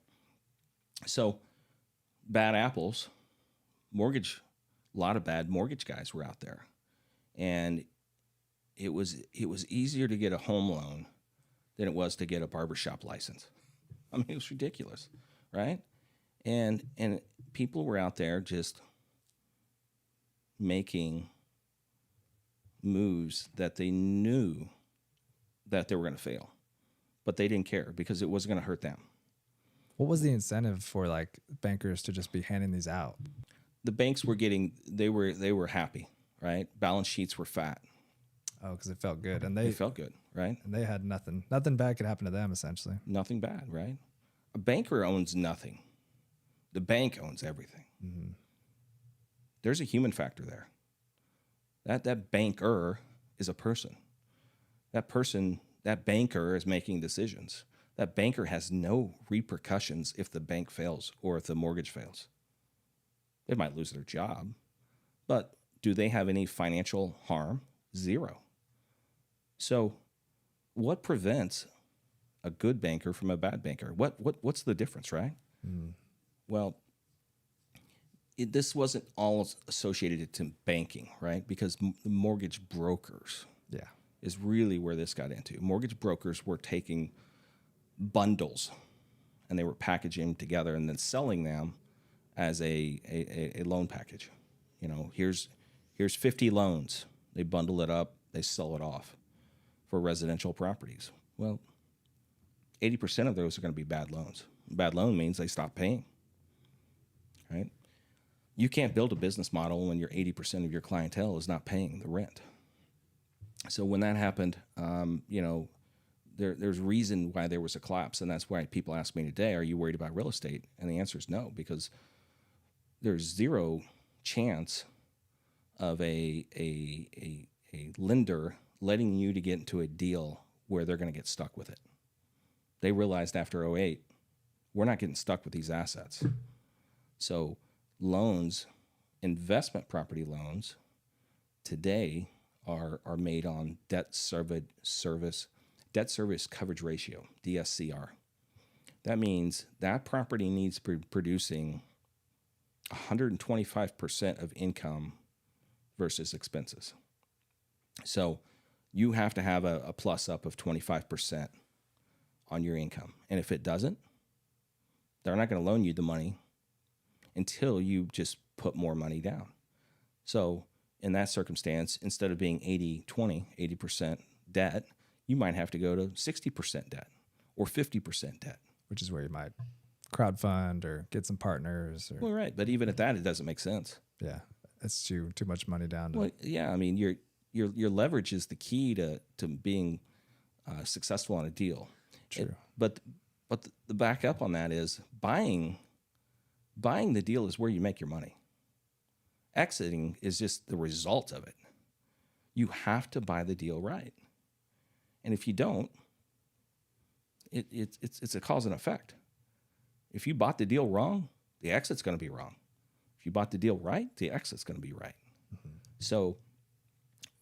So bad apples, a lot of bad mortgage guys were out there. And it was easier to get a home loan than it was to get a barbershop license. I mean, it was ridiculous, right? And people were out there just making moves that they knew that they were going to fail, but they didn't care because it wasn't going to hurt them. What was the incentive for like bankers to just be handing these out? The banks were they were happy, right? Balance sheets were fat. Oh, because it felt good, and They felt good, right? and they had nothing bad could happen to them essentially. Nothing bad, right? A banker owns nothing. The bank owns everything. Mm-hmm. There's a human factor there. That banker is a person. That banker is making decisions. That banker has no repercussions if the bank fails or if the mortgage fails. They might lose their job, but do they have any financial harm? Zero. So what prevents a good banker from a bad banker? What's the difference, right? Mm. Well, this wasn't all associated to banking, right? Because the mortgage brokers Yeah. is really where this got into. Mortgage brokers were taking bundles and they were packaging them together and then selling them as a loan package. You know, here's 50 loans. They bundle it up, they sell it off for residential properties. Well, 80% of those are going to be bad loans. Bad loan means they stop paying, right? You can't build a business model when your 80% of your clientele is not paying the rent. So when that happened, there's reason why there was a collapse, and that's why people ask me today, "Are you worried about real estate?" And the answer is no, because there's zero chance of a lender letting you to get into a deal where they're going to get stuck with it. They realized after '08, we're not getting stuck with these assets. So loans, investment property loans, today are made on debt service coverage ratio, DSCR. That means that property needs to be producing 125% of income versus expenses. So you have to have a plus up of 25% on your income. And if it doesn't, they're not going to loan you the money until you just put more money down. So in that circumstance, instead of being 80% debt, you might have to go to 60% debt or 50% debt. Which is where you might crowdfund or get some partners. Or, Well, right. But even at that, it doesn't make sense. yeah, it's too much money down. Well, yeah. I mean, your leverage is the key to being successful on a deal. True. But the back up on that is buying the deal is where you make your money. Exiting is just the result of it. You have to buy the deal right. And if you don't, it's a cause and effect. If you bought the deal wrong, the exit's going to be wrong. If you bought the deal right, the exit's going to be right. Mm-hmm. So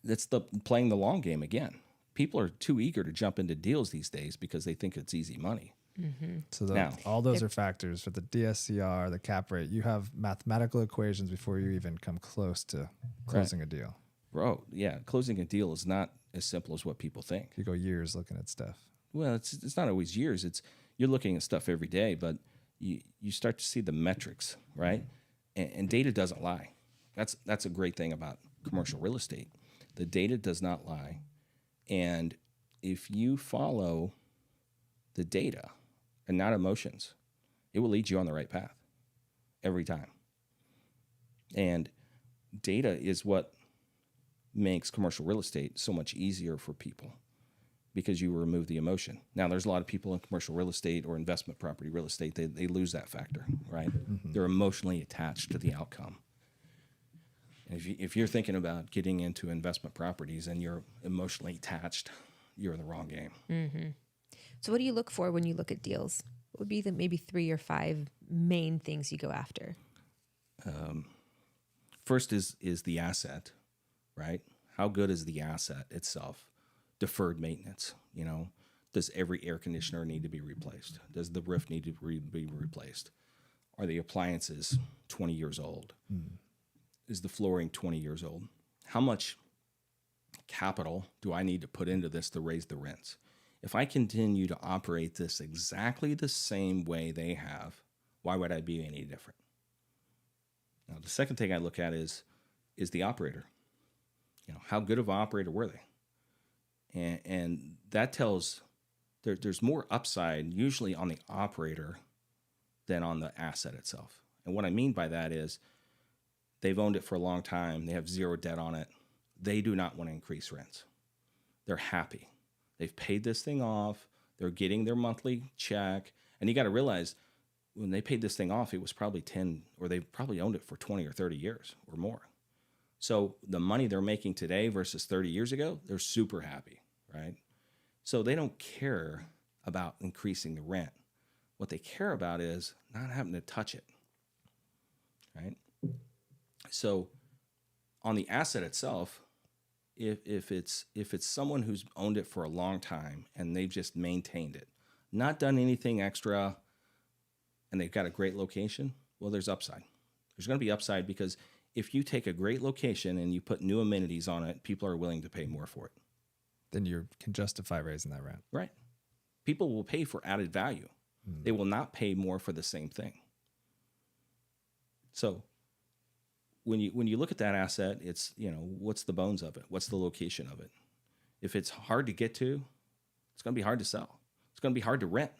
that's playing the long game again. People are too eager to jump into deals these days because they think it's easy money. Mm-hmm. So all those are factors for the DSCR, the cap rate. You have mathematical equations before you even come close to closing a deal. Bro, yeah, closing a deal is not as simple as what people think. You go years looking at stuff. Well, it's not always years. You're looking at stuff every day, but you start to see the metrics, right? And data doesn't lie. That's a great thing about commercial real estate. The data does not lie. And if you follow the data and not emotions, it will lead you on the right path every time. And data is what makes commercial real estate so much easier for people because you remove the emotion. Now, there's a lot of people in commercial real estate or investment property real estate, they lose that factor, right? Mm-hmm. They're emotionally attached to the outcome. And if you're thinking about getting into investment properties and you're emotionally attached, you're in the wrong game. Mm-hmm. So what do you look for when you look at deals? What would be the maybe 3 or 5 main things you go after? First is the asset, right? How good is the asset itself? Deferred maintenance, does every air conditioner need to be replaced? Does the roof need to be replaced? Are the appliances 20 years old? Mm. Is the flooring 20 years old? How much capital do I need to put into this to raise the rents? If I continue to operate this exactly the same way they have, why would I be any different? Now, the second thing I look at is the operator. How good of an operator were they? And that tells there's more upside usually on the operator than on the asset itself. And what I mean by that is they've owned it for a long time. They have zero debt on it. They do not want to increase rents. They're happy. They've paid this thing off. They're getting their monthly check. And you got to realize when they paid this thing off, it was probably 10, or they probably owned it for 20 or 30 years or more. So the money they're making today versus 30 years ago, they're super happy, right? So they don't care about increasing the rent. What they care about is not having to touch it, right? So on the asset itself, if it's someone who's owned it for a long time and they've just maintained it, not done anything extra, and they've got a great location, well, there's upside. There's going to be upside because if you take a great location and you put new amenities on it, people are willing to pay more for it. Then you can justify raising that rent. Right. People will pay for added value. They will not pay more for the same thing. So when you look at that asset, it's, what's the bones of it? What's the location of it? If it's hard to get to, it's going to be hard to sell. It's going to be hard to rent,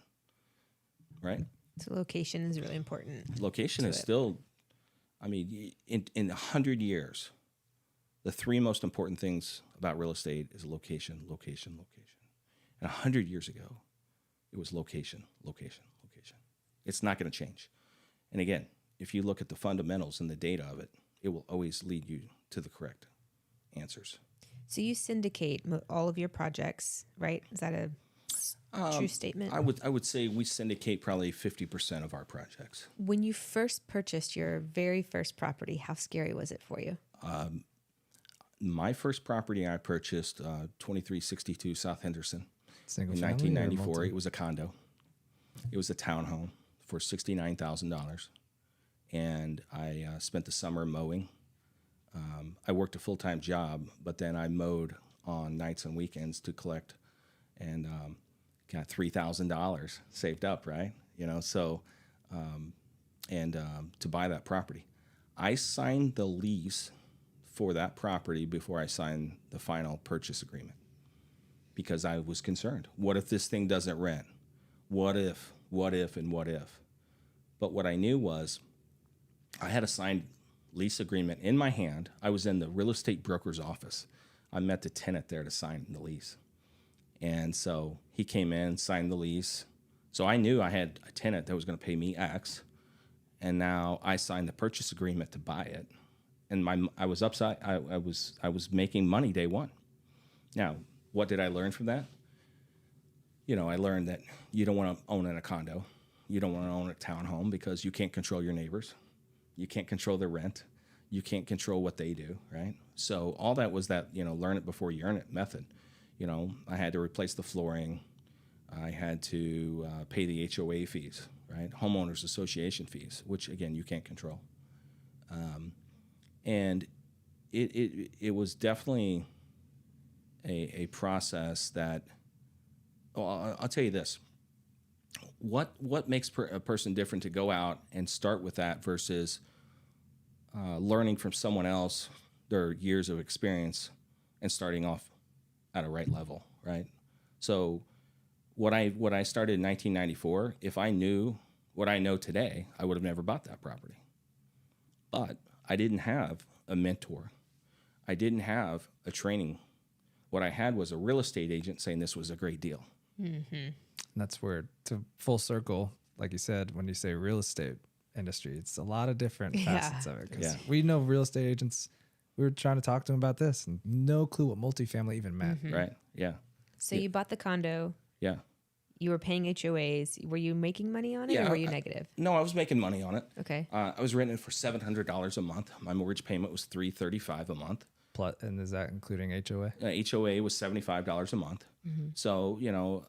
right? So location is really important. Location is still, in 100 years, the three most important things about real estate is location, location, location. And 100 years ago, it was location, location, location. It's not going to change. And again, if you look at the fundamentals and the data of it, it will always lead you to the correct answers. So you syndicate all of your projects, right? Is that a true statement? I would say we syndicate probably 50% of our projects. When you first purchased your very first property, how scary was it for you? My first property I purchased, 2362 South Henderson, Single in family 1994. It was a condo. It was a townhome for $69,000. And I spent the summer mowing. I worked a full-time job, but then I mowed on nights and weekends to collect, and got $3,000 saved up, right? To buy that property. I signed the lease for that property before I signed the final purchase agreement because I was concerned. What if this thing doesn't rent? What if? But what I knew was I had a signed lease agreement in my hand. I was in the real estate broker's office. I met the tenant there to sign the lease. And so he came in, signed the lease. So I knew I had a tenant that was going to pay me X. And now I signed the purchase agreement to buy it. And I was making money day one. Now, what did I learn from that? I learned that you don't want to own in a condo. You don't want to own a townhome because you can't control your neighbors. You can't control their rent. You can't control what they do, right? So all that was that, learn it before you earn it method. I had to replace the flooring. I had to pay the HOA fees, right? Homeowners association fees, which again, you can't control. And it was definitely a process that, I'll tell you this. What makes a person different to go out and start with that versus learning from someone else, their years of experience, and starting off at a right level, right? So what I started in 1994, if I knew what I know today, I would have never bought that property. But I didn't have a mentor. I didn't have a training. What I had was a real estate agent saying this was a great deal. Mm-hmm. That's where, to full circle, like you said, when you say real estate industry, it's a lot of different facets of it. Because we know real estate agents, we were trying to talk to them about this, and no clue what multifamily even meant. Mm-hmm. Right, yeah. So you bought the condo. Yeah. You were paying HOAs. Were you making money on it, or were you negative? No, I was making money on it. Okay. I was renting it for $700 a month. My mortgage payment was $335 a month. Plus, and is that including HOA? HOA was $75 a month. Mm-hmm. So,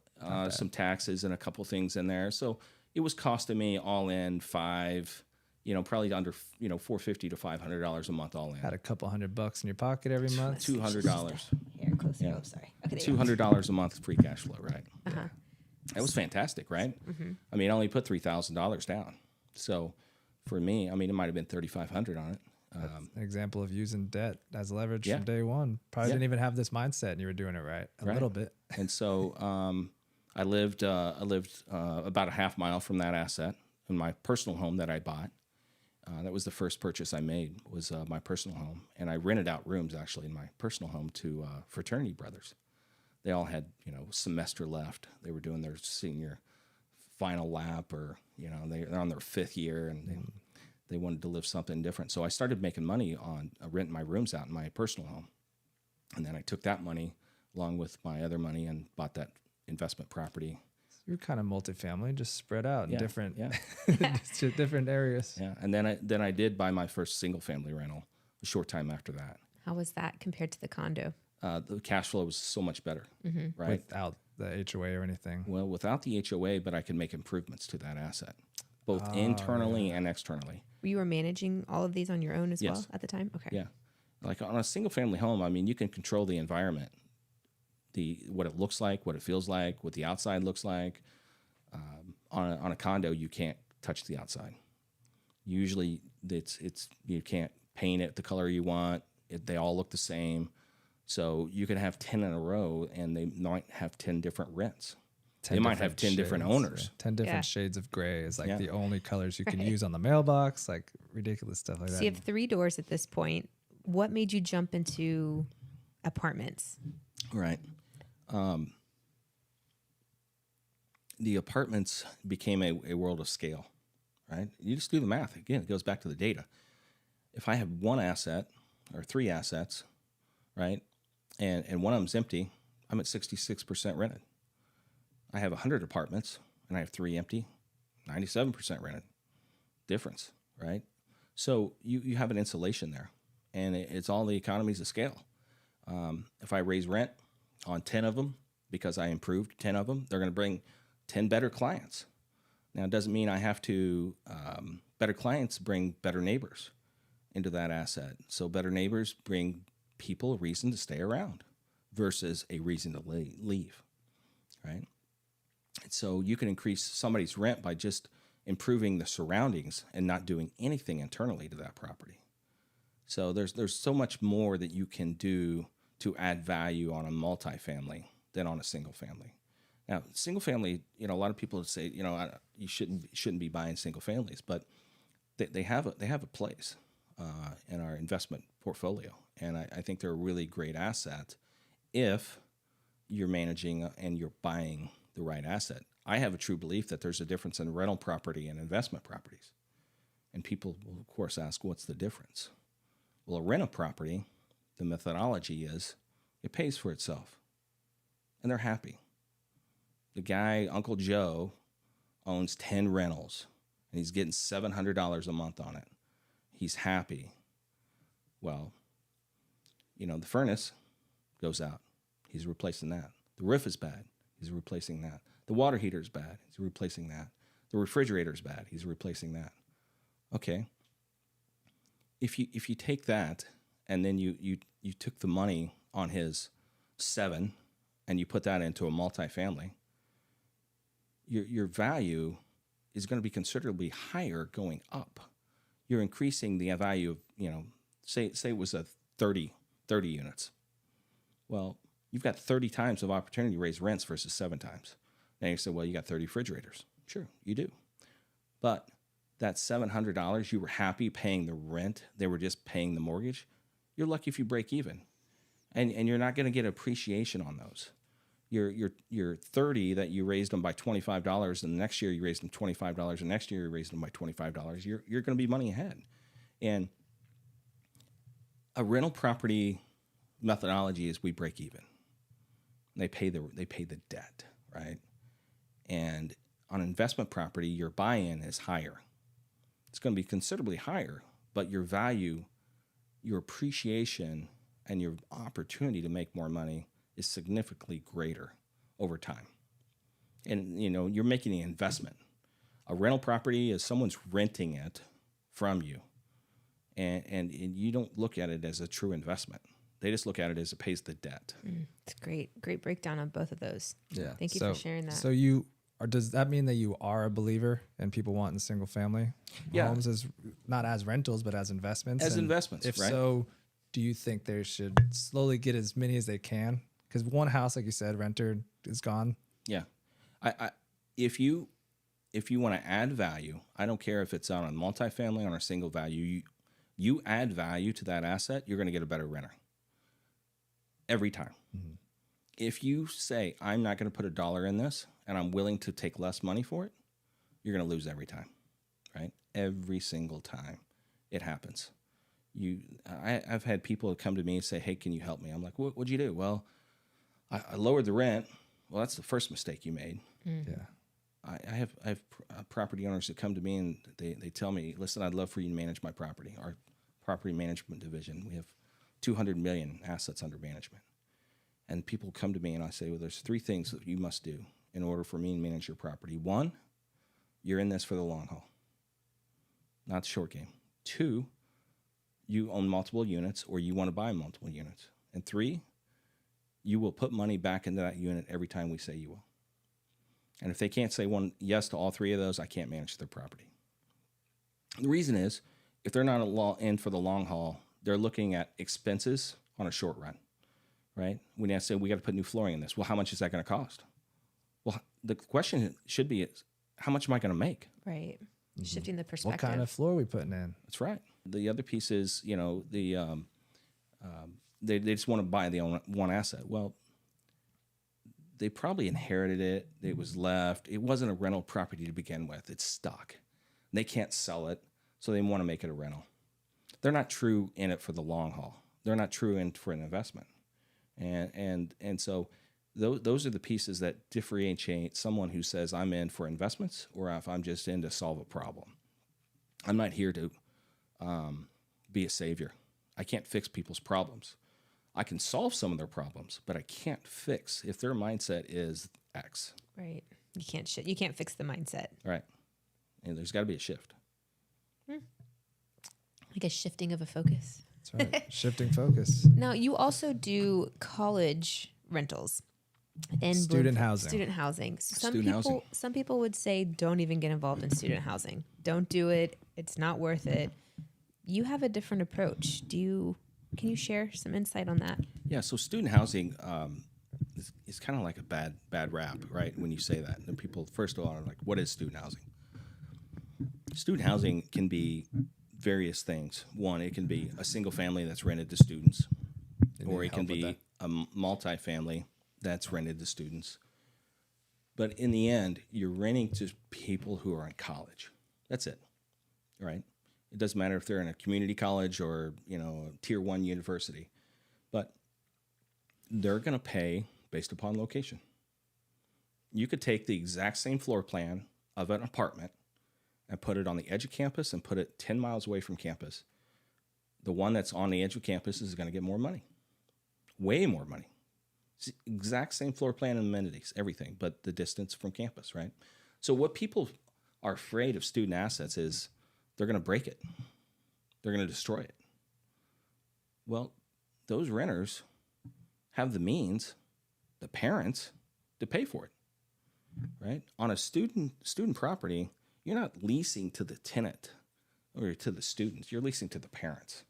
some taxes and a couple things in there. So it was costing me all in $5, probably under $450 to $500 a month all in. Had a couple $100 in your pocket every month. $200. Here, closer. Yeah. Oh, sorry. Okay, there you go. $200 a month free cash flow, right? Uh-huh. That was fantastic, right? I mean, I only put $3,000 down. So for me, I mean, it might have been $3,500 on it. That's an example of using debt as leverage Yeah. from day one. Probably Yeah. didn't even have this mindset, and you were doing it right a little bit. And so I lived about a half mile from that asset in my personal home that I bought. That was the first purchase I made, was my personal home. And I rented out rooms, actually, in my personal home to fraternity brothers. They all had, semester left. They were doing their senior final lap, or, they're on their 5th year, and they wanted to live something different. So I started making money on renting my rooms out in my personal home. And then I took that money along with my other money and bought that investment property. You're kind of multifamily, just spread out in different different areas. Yeah, and then I did buy my first single family rental a short time after that. How was that compared to the condo? The cash flow was so much better, right? Without the HOA or anything. Well, without the HOA, but I could make improvements to that asset, both internally and externally. You were managing all of these on your own as Yes. well at the time? Okay. Yeah, like on a single family home, I mean, you can control the environment, what it looks like, what it feels like, what the outside looks like. On a condo, you can't touch the outside. Usually, it's you can't paint it the color you want. They all look the same. So you can have 10 in a row, and they might have 10 different rents. They might have 10 different owners. 10 different Yeah. shades of gray is like Yeah. the only colors you can Right. use on the mailbox, like ridiculous stuff like So that. you have 3 doors at this point. What made you jump into apartments? Right. The apartments became a world of scale, right? You just do the math. Again, it goes back to the data. If I have one asset or 3 assets, right, and one of them's empty, I'm at 66% rented. I have 100 apartments and I have 3 empty, 97% rented. Difference, right? So you have an insulation there, and it's all the economies of scale. If I raise rent on 10 of them because I improved 10 of them, they're going to bring 10 better clients. Now, it doesn't mean I have to, better clients bring better neighbors into that asset. So better neighbors bring people a reason to stay around versus a reason to leave, right? And so you can increase somebody's rent by just improving the surroundings and not doing anything internally to that property. So there's so much more that you can do to add value on a multifamily than on a single family. Now, single family, a lot of people say, you shouldn't be buying single families, but they have a place in our investment portfolio, and I think they're a really great asset if you're managing and you're buying the right asset. I have a true belief that there's a difference in rental property and investment properties, and people will of course ask, what's the difference? Well, a rental property, the methodology is it pays for itself, and they're happy. The guy, Uncle Joe, owns 10 rentals, and he's getting $700 a month on it. He's happy. Well, the furnace goes out. He's replacing that. The roof is bad. He's replacing that. The water heater is bad. He's replacing that. The refrigerator is bad. He's replacing that. Okay. If you take that and then you took the money on his 7 and you put that into a multifamily, your value is going to be considerably higher going up. You're increasing the value of, say it was a 30 units. Well, you've got 30 times of opportunity to raise rents versus 7 times. Now you say, well, you got 30 refrigerators. Sure, you do. But that $700, you were happy paying the rent. They were just paying the mortgage. You're lucky if you break even. And you're not going to get appreciation on those. Your 30 that you raised them by $25, and the next year you raised them $25, and next year you raised them by $25. You're going to be money ahead. And a rental property methodology is we break even. They pay the debt, right? And on investment property, your buy-in is higher. It's going to be considerably higher, but your value, your appreciation, and your opportunity to make more money is significantly greater over time. And, you're making an investment. A rental property is someone's renting it from you. And you don't look at it as a true investment. They just look at it as it pays the debt. It's great breakdown on both of those. Yeah. Thank you for sharing that. So does that mean that you are a believer in people wanting single family homes as not as rentals, but as investments? As and investments, if right? so, do you think they should slowly get as many as they can? Because one house, like you said, renter is gone. Yeah. If you want to add value, I don't care if it's on a multifamily or a single value, you add value to that asset, you're going to get a better renter. Every time. Mm-hmm. If you say, I'm not going to put $1 in this and I'm willing to take less money for it, you're going to lose every time, right? Every single time it happens. I've had people come to me and say, hey, can you help me? I'm like, what'd you do? Well, I lowered the rent. Well, that's the first mistake you made. Yeah. I have property owners that come to me and they tell me, listen, I'd love for you to manage my property. Our property management division, we have 200 million assets under management. And people come to me and I say, well, there's 3 things that you must do in order for me to manage your property. 1, you're in this for the long haul, not the short game. 2, you own multiple units or you want to buy multiple units. And 3, you will put money back into that unit every time we say you will. And if they can't say yes to all 3 of those, I can't manage their property. The reason is, if they're not in for the long haul, they're looking at expenses on a short run, right? When I say we got to put new flooring in this, well, how much is that going to cost? Well, the question should be, how much am I going to make? Right. Shifting the perspective. What kind of floor are we putting in? That's right. The other piece is, they just want to buy the one asset. Well, they probably inherited it. It was left. It wasn't a rental property to begin with. It's stock. They can't sell it, so they want to make it a rental. They're not true in it for the long haul. They're not true in for an investment. And so those are the pieces that differentiate someone who says I'm in for investments or if I'm just in to solve a problem. I'm not here to be a savior. I can't fix people's problems. I can solve some of their problems, but I can't fix if their mindset is X. Right. You can't fix the mindset. Right. And there's got to be a shift. Like a shifting of a focus. That's right. Shifting focus. Now, you also do college rentals and student housing. Student housing. Housing. Some people would say don't even get involved in student housing. Don't do it. It's not worth it. You have a different approach. Can you share some insight on that? Yeah, so student housing is kind of like a bad rap, right? When you say that, and people first of all are like, "What is student housing?" Student housing can be various things. One, it can be a single family that's rented to students, or it can be a multifamily that's rented to students. But in the end, you're renting to people who are in college. That's it, right? It doesn't matter if they're in a community college or, a tier 1 university, but they're going to pay based upon location. You could take the exact same floor plan of an apartment and put it on the edge of campus and put it 10 miles away from campus. The one that's on the edge of campus is going to get more money, way more money. It's the exact same floor plan and amenities, everything, but the distance from campus, right? So what people are afraid of student assets is they're going to break it. They're going to destroy it. Well, those renters have the means, the parents, to pay for it, right? On a student property, you're not leasing to the tenant or to the students. You're leasing to the parents.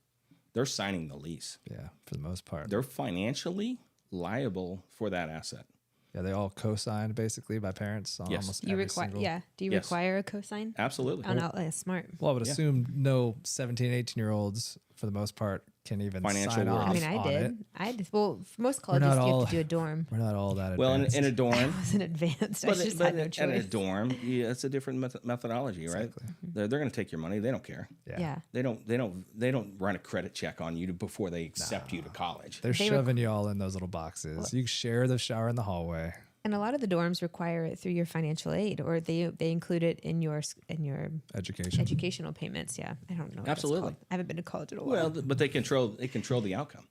They're signing the lease. Yeah, for the most part. They're financially liable for that asset. Yeah, they all co-signed basically by parents on almost every single. Yeah. Do you require a cosign? Absolutely. Smart. Well, I would assume no 17, 18-year-olds for the most part can even Financial sign work. off I mean, I on did. it. I did. Well, for most colleges, you have to do a dorm. We're not all that advanced. Well, in a dorm, I wasn't advanced. I just had no choice. in a dorm, it's a different methodology, right? Exactly. They're going to take your money. They don't care. Yeah. They don't run a credit check on you before they accept you to college. They're shoving you all in those little boxes. You share the shower in the hallway. And a lot of the dorms require it through your financial aid, or they include it in your educational payments. Yeah, I don't know. What Absolutely. it's called. I haven't been to college in a while. Well, but they control the outcome,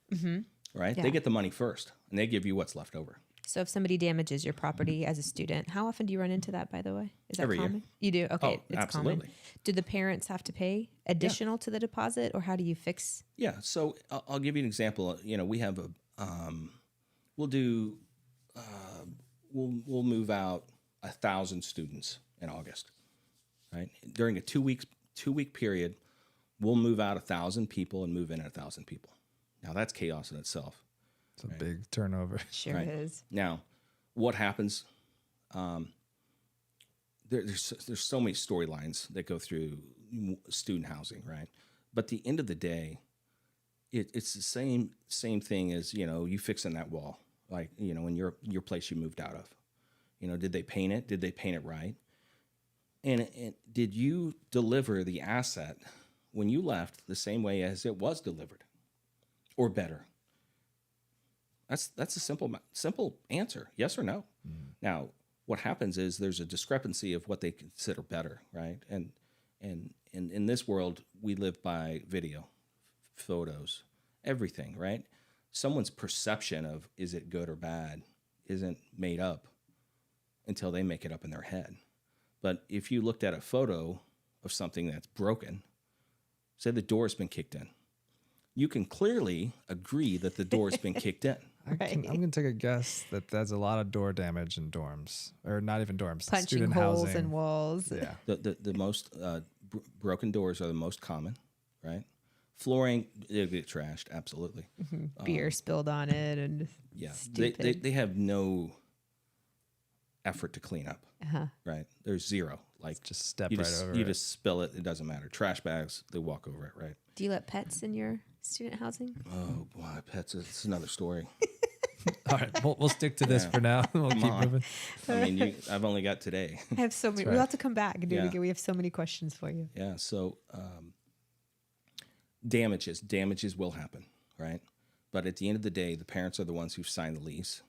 right? Yeah. They get the money first, and they give you what's left over. So if somebody damages your property as a student, how often do you run into that, by the way? Is that Every year. common? You do? Okay, Oh, it's absolutely. common. Do the parents have to pay additional to the deposit, or how do you fix? Yeah. So I'll give you an example. We have we'll do, we'll move out 1,000 students in August, right? During a 2-week period, we'll move out 1,000 people and move in 1,000 people. Now that's chaos in itself. It's a big turnover. Sure Right. is. Now, what happens? There's so many storylines that go through student housing, right? But at the end of the day, it's the same thing as you fixing that wall, like in your place you moved out of. Did they paint it? Did they paint it right? And did you deliver the asset when you left the same way as it was delivered, or better? That's a simple answer, yes or no. Now, what happens is there's a discrepancy of what they consider better, right? And in this world, we live by video, photos, everything, right? Someone's perception of is it good or bad isn't made up until they make it up in their head. But if you looked at a photo of something that's broken, say the door's been kicked in, you can clearly agree that the door's been kicked in. I'm going to take a guess that there's a lot of door damage in dorms, or not even dorms, Punching student holes housing. in walls. Yeah. The most broken doors are the most common, right? Flooring, they get trashed, absolutely. Beer spilled on it and Yeah, stupid. they have no effort to clean up, right? There's zero. Like Just step you right just, over you it. just spill it. It doesn't matter. Trash bags, they walk over it, right? Do you let pets in your student housing? Oh boy, pets. It's another story. All right, we'll stick to this for now. We'll keep on. moving. I mean, I've only got today. I have so many. right. We'll have to come back and do it Yeah. again. We have so many questions for you. Yeah. So damages will happen, right? But at the end of the day, the parents are the ones who signed the lease,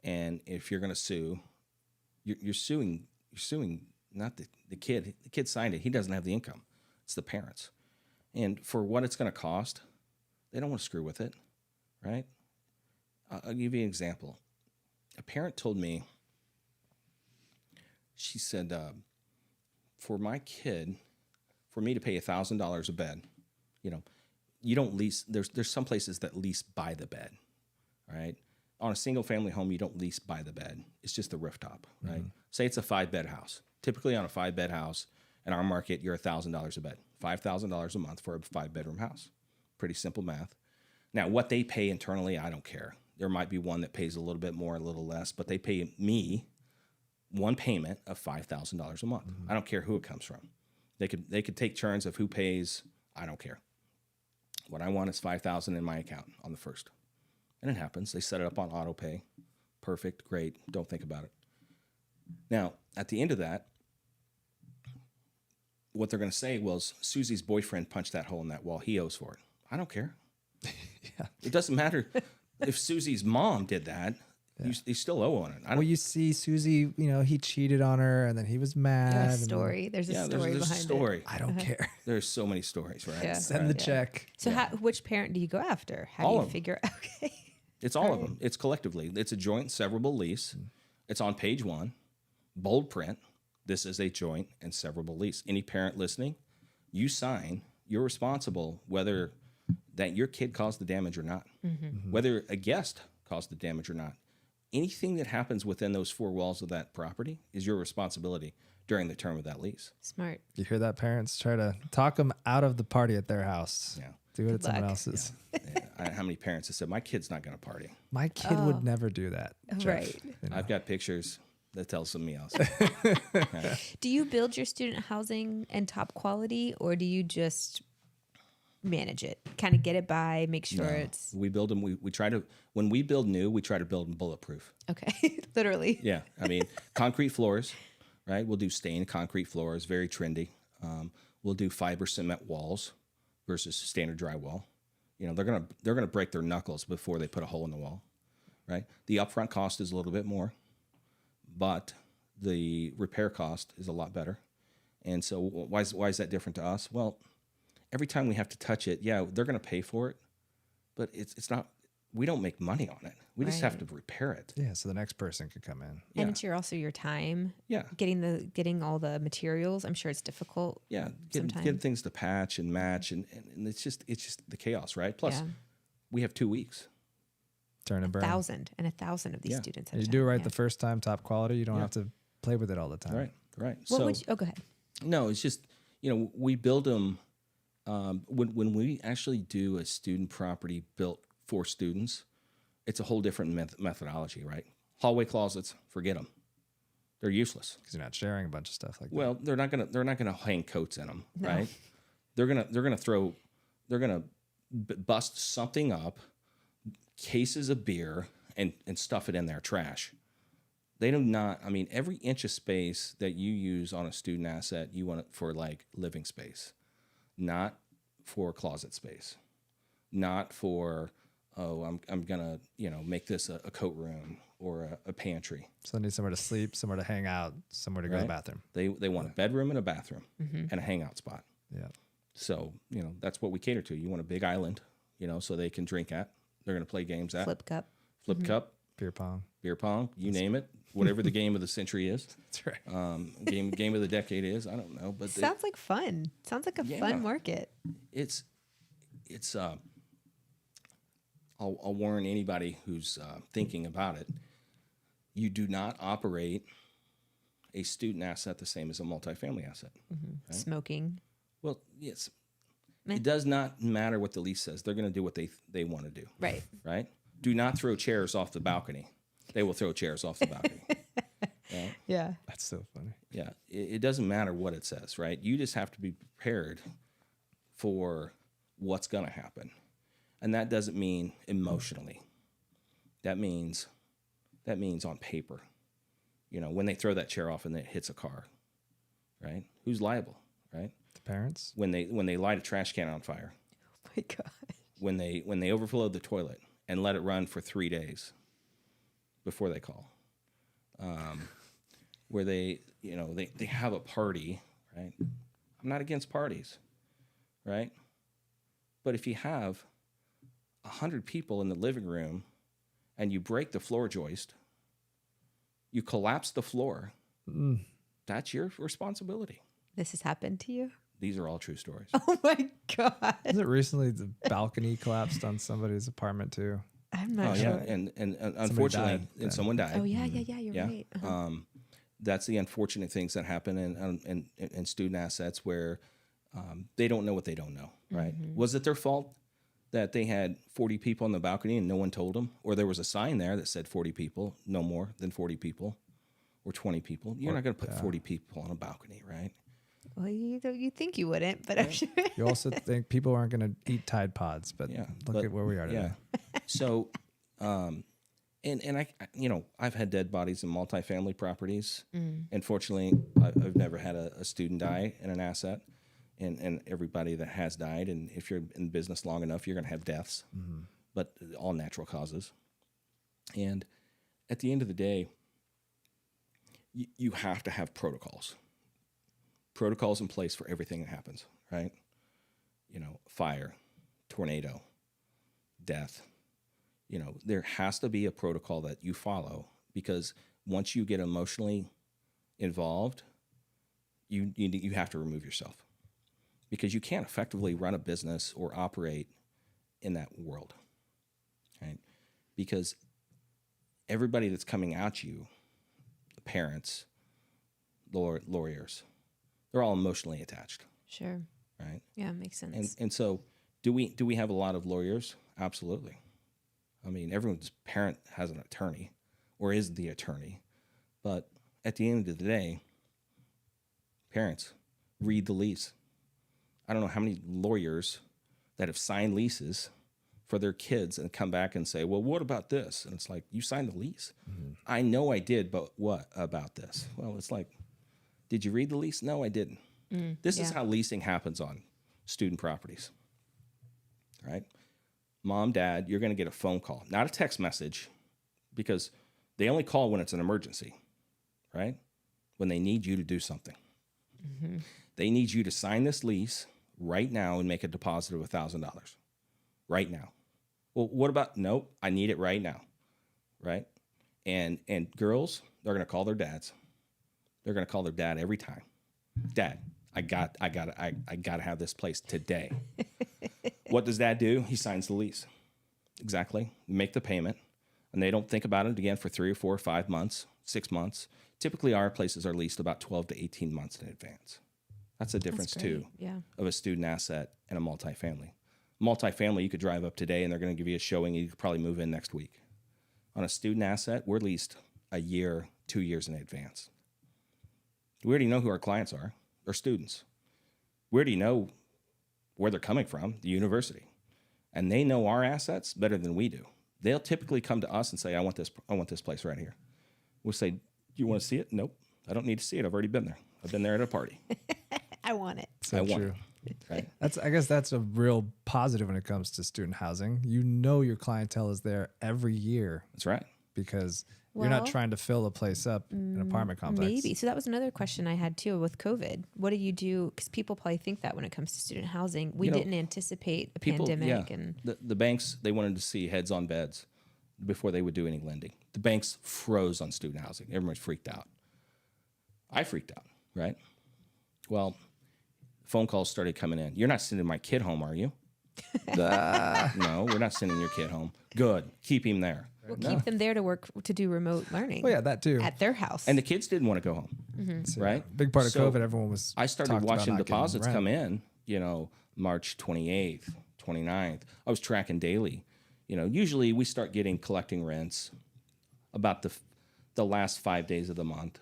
and if you're going to sue, you're suing not the kid. The kid signed it. He doesn't have the income. It's the parents, and for what it's going to cost, they don't want to screw with it, right? I'll give you an example. A parent told me, she said, for my kid, for me to pay $1,000 a bed, you don't lease. There's some places that lease by the bed, right? On a single family home, you don't lease by the bed. It's just the rooftop, right? Say it's a 5-bed house. Typically on a 5-bed house in our market, you're $1,000 a bed, $5,000 a month for a 5-bedroom house. Pretty simple math. Now, what they pay internally, I don't care. There might be one that pays a little bit more, a little less, but they pay me one payment of $5,000 a month. I don't care who it comes from. They could take turns of who pays. I don't care. What I want is $5,000 in my account on the first. And it happens. They set it up on auto pay. Perfect, great. Don't think about it. Now, at the end of that, what they're going to say was, Susie's boyfriend punched that hole in that wall. He owes for it. I don't care. Yeah. It doesn't matter if Susie's mom did that. You still owe on it. Well, you see Susie, he cheated on her and then he was mad. There's a and story. There's a yeah, story there's behind a story. I don't care. There's so many stories, right? Yeah. Send the check. it. So, which parent do you go after? How All do of you 'em. figure? Okay. It's all of them. It's collectively. It's a joint severable lease. It's on page 1, bold print. This is a joint and severable lease. Any parent listening, you sign. You're responsible whether that your kid caused the damage or not, whether a guest caused the damage or not. Anything that happens within those 4 walls of that property is your responsibility during the term of that lease. Smart. You hear that, parents? Try to talk them out of the party at their house. Yeah. Do it at someone luck. else's. How many parents have said, my kid's not going to party? My kid would never do that. Jeff. Right. I've got pictures that tell something else. Do you build your student housing in top quality, or do you just manage it? Kind of get it by, make sure it's We build them. We try to, when we build new, we try to build them bulletproof. okay. Literally. Yeah. I mean, concrete floors, right? We'll do stained concrete floors, very trendy. We'll do fiber cement walls versus standard drywall. They're gonna break their knuckles before they put a hole in the wall, right? The upfront cost is a little bit more, but the repair cost is a lot better. And so why is that different to us? Well, every time we have to touch it, yeah, they're gonna pay for it, but it's not. we don't make money on it. We just have Right. to repair it. Yeah, so the next person could come in. Yeah. And it's also your time Yeah. getting all the materials. I'm sure it's difficult. Yeah. Sometimes. Get things to patch and match. And it's just the chaos, right? Plus, Yeah. we have 2 weeks. Turn and burn. 1,000 of these Yeah. students. And have you do it done right the first time, top quality. You don't Yeah. have to play with it all the time. Right. What So, would you? Oh, go ahead. no, it's just, we build them. When we actually do a student property built for students, it's a whole different methodology, right? Hallway closets, forget them. They're useless. Because you're not sharing a bunch of stuff like that. Well, they're not gonna hang coats in them, No. right? They're gonna bust something up, cases of beer, and stuff it in their trash. They do not. I mean, every inch of space that you use on a student asset, you want it for like living space, not for closet space, not for I'm gonna make this a coat room or a pantry. So they need somewhere to sleep, somewhere to hang out, somewhere to go to the Right. bathroom. They want a bedroom and a bathroom and a hangout spot. Yeah. So, that's what we cater to. You want a big island, so they can drink at. They're going to play games at. Flip cup. Flip cup, Beer pong. beer pong, you name it. Whatever the game of the century is. That's right. Game of the decade is. I don't know. But Sounds like fun. Sounds like a Yeah. fun market. it's I'll warn anybody who's thinking about it. You do not operate a student asset the same as a multifamily asset. Smoking. Well, yes. Meh. It does not matter what the lease says. They're going to do what they want to do. Right. Right? Do not throw chairs off the balcony. They will throw chairs off the balcony. Right? Yeah. That's so funny. Yeah. It doesn't matter what it says, right? You just have to be prepared for what's going to happen. And that doesn't mean emotionally. That means on paper. When they throw that chair off and it hits a car, right? Who's liable, right? The parents? When they light a trash can on fire, Oh my God. when they overflow the toilet and let it run for 3 days before they call, where they have a party, right? I'm not against parties, right? But if you have 100 people in the living room and you break the floor joist, you collapse the floor, that's your responsibility. This has happened to you? These are all true stories. Oh my God. Isn't it recently the balcony collapsed on somebody's apartment too? I'm not sure. And unfortunately, died then. and someone died. Oh yeah, you're Yeah. right. Uh-huh. That's the unfortunate things that happen in student assets where they don't know what they don't know, right? Was it their fault that they had 40 people on the balcony and no one told them? Or there was a sign there that said 40 people, no more than 40 people, or 20 people? You're not going to put 40 people on a balcony, right? Well, you think you wouldn't, but I'm sure. You also think people aren't going to eat Tide Pods, but look at where we are today. Yeah. So, and I've had dead bodies in multifamily properties. And fortunately, I've never had a student die in an asset. And everybody that has died, and if you're in business long enough, you're going to have deaths, but all natural causes. And at the end of the day, you have to have protocols in place for everything that happens, right? Fire, tornado, death. There has to be a protocol that you follow, because once you get emotionally involved, you have to remove yourself, because you can't effectively run a business or operate in that world, right? Because everybody that's coming at you, the parents, lawyers, they're all emotionally attached, Sure. right? Yeah, makes sense. And so do we have a lot of lawyers? Absolutely. I mean, everyone's parent has an attorney or is the attorney. But at the end of the day, parents, read the lease. I don't know how many lawyers that have signed leases for their kids and come back and say, well, what about this? And it's like, you signed the lease. I know I did, but what about this? Well, it's like, did you read the lease? No, I didn't. This is how leasing happens on student properties, right? Mom, dad, you're going to get a phone call, not a text message, because they only call when it's an emergency, right? When they need you to do something. They need you to sign this lease right now and make a deposit of $1,000 right now, Well, what about, nope, I need it right now, right? And girls, they're going to call their dads. They're going to call their dad every time. Dad, I got to have this place today. What does dad do? He signs the lease. Exactly. Make the payment. And they don't think about it again for 3 or 4 or 5 months, 6 months. Typically, our places are leased about 12 to 18 months in advance. That's the difference, too, of a student asset and a multifamily. Multifamily, you could drive up today, and they're going to give you a showing, and you could probably move in next week. On a student asset, we're leased a year, 2 years in advance. We already know who our clients are. They're students. We already know where they're coming from, the university. And they know our assets better than we do. They'll typically come to us and say, I want this place right here. We'll say, do you want to see it? Nope. I don't need to see it. I've already been there. I've been there at a party. I want it. So I want true. it. Right? I guess that's a real positive when it comes to student housing. You know your clientele is there every year That's right. because you're not Well, trying to fill a place up in an apartment complex. Maybe. So that was another question I had too with COVID. What do you do? Because people probably think that when it comes to student housing, we didn't anticipate a pandemic. And the banks, they wanted to see heads on beds before they would do any lending. The banks froze on student housing. Everyone freaked out. I freaked out, right? Well, phone calls started coming in. You're not sending my kid home, are you? No, we're not sending your kid home. Good. Keep him there. we'll keep them there to work to do remote learning. Well, yeah, that too. At their house. And the kids didn't want to go home, So, right? Big part of So COVID, everyone was. I started talked about watching not getting deposits rent. come in, March 28th, 29th. I was tracking daily. Usually we start collecting rents about the last 5 days of the month.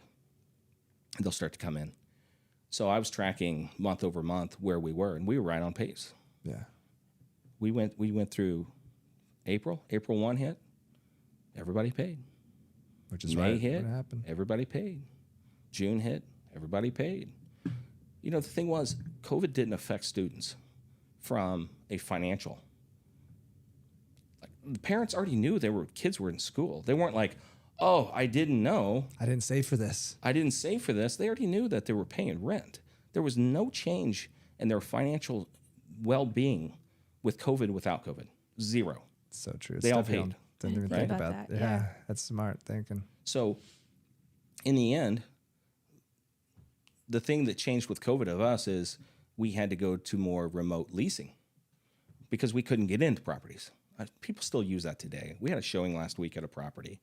They'll start to come in. So I was tracking month over month where we were, and we were right on pace. Yeah. We went through April 1 hit, everybody paid. Which is May right. hit, What happened? everybody paid. June hit, everybody paid. The thing was, COVID didn't affect students from a financial. Like, the parents already knew kids were in school. They weren't like, oh, I didn't know. I didn't save for this. I didn't save for this. They already knew that they were paying rent. There was no change in their financial well-being with COVID, without COVID. Zero. So true. They all Stuff you paid. Didn't even Right. think About about that, Yeah, yeah. that's smart thinking. So in the end, the thing that changed with COVID of us is we had to go to more remote leasing because we couldn't get into properties. People still use that today. We had a showing last week at a property.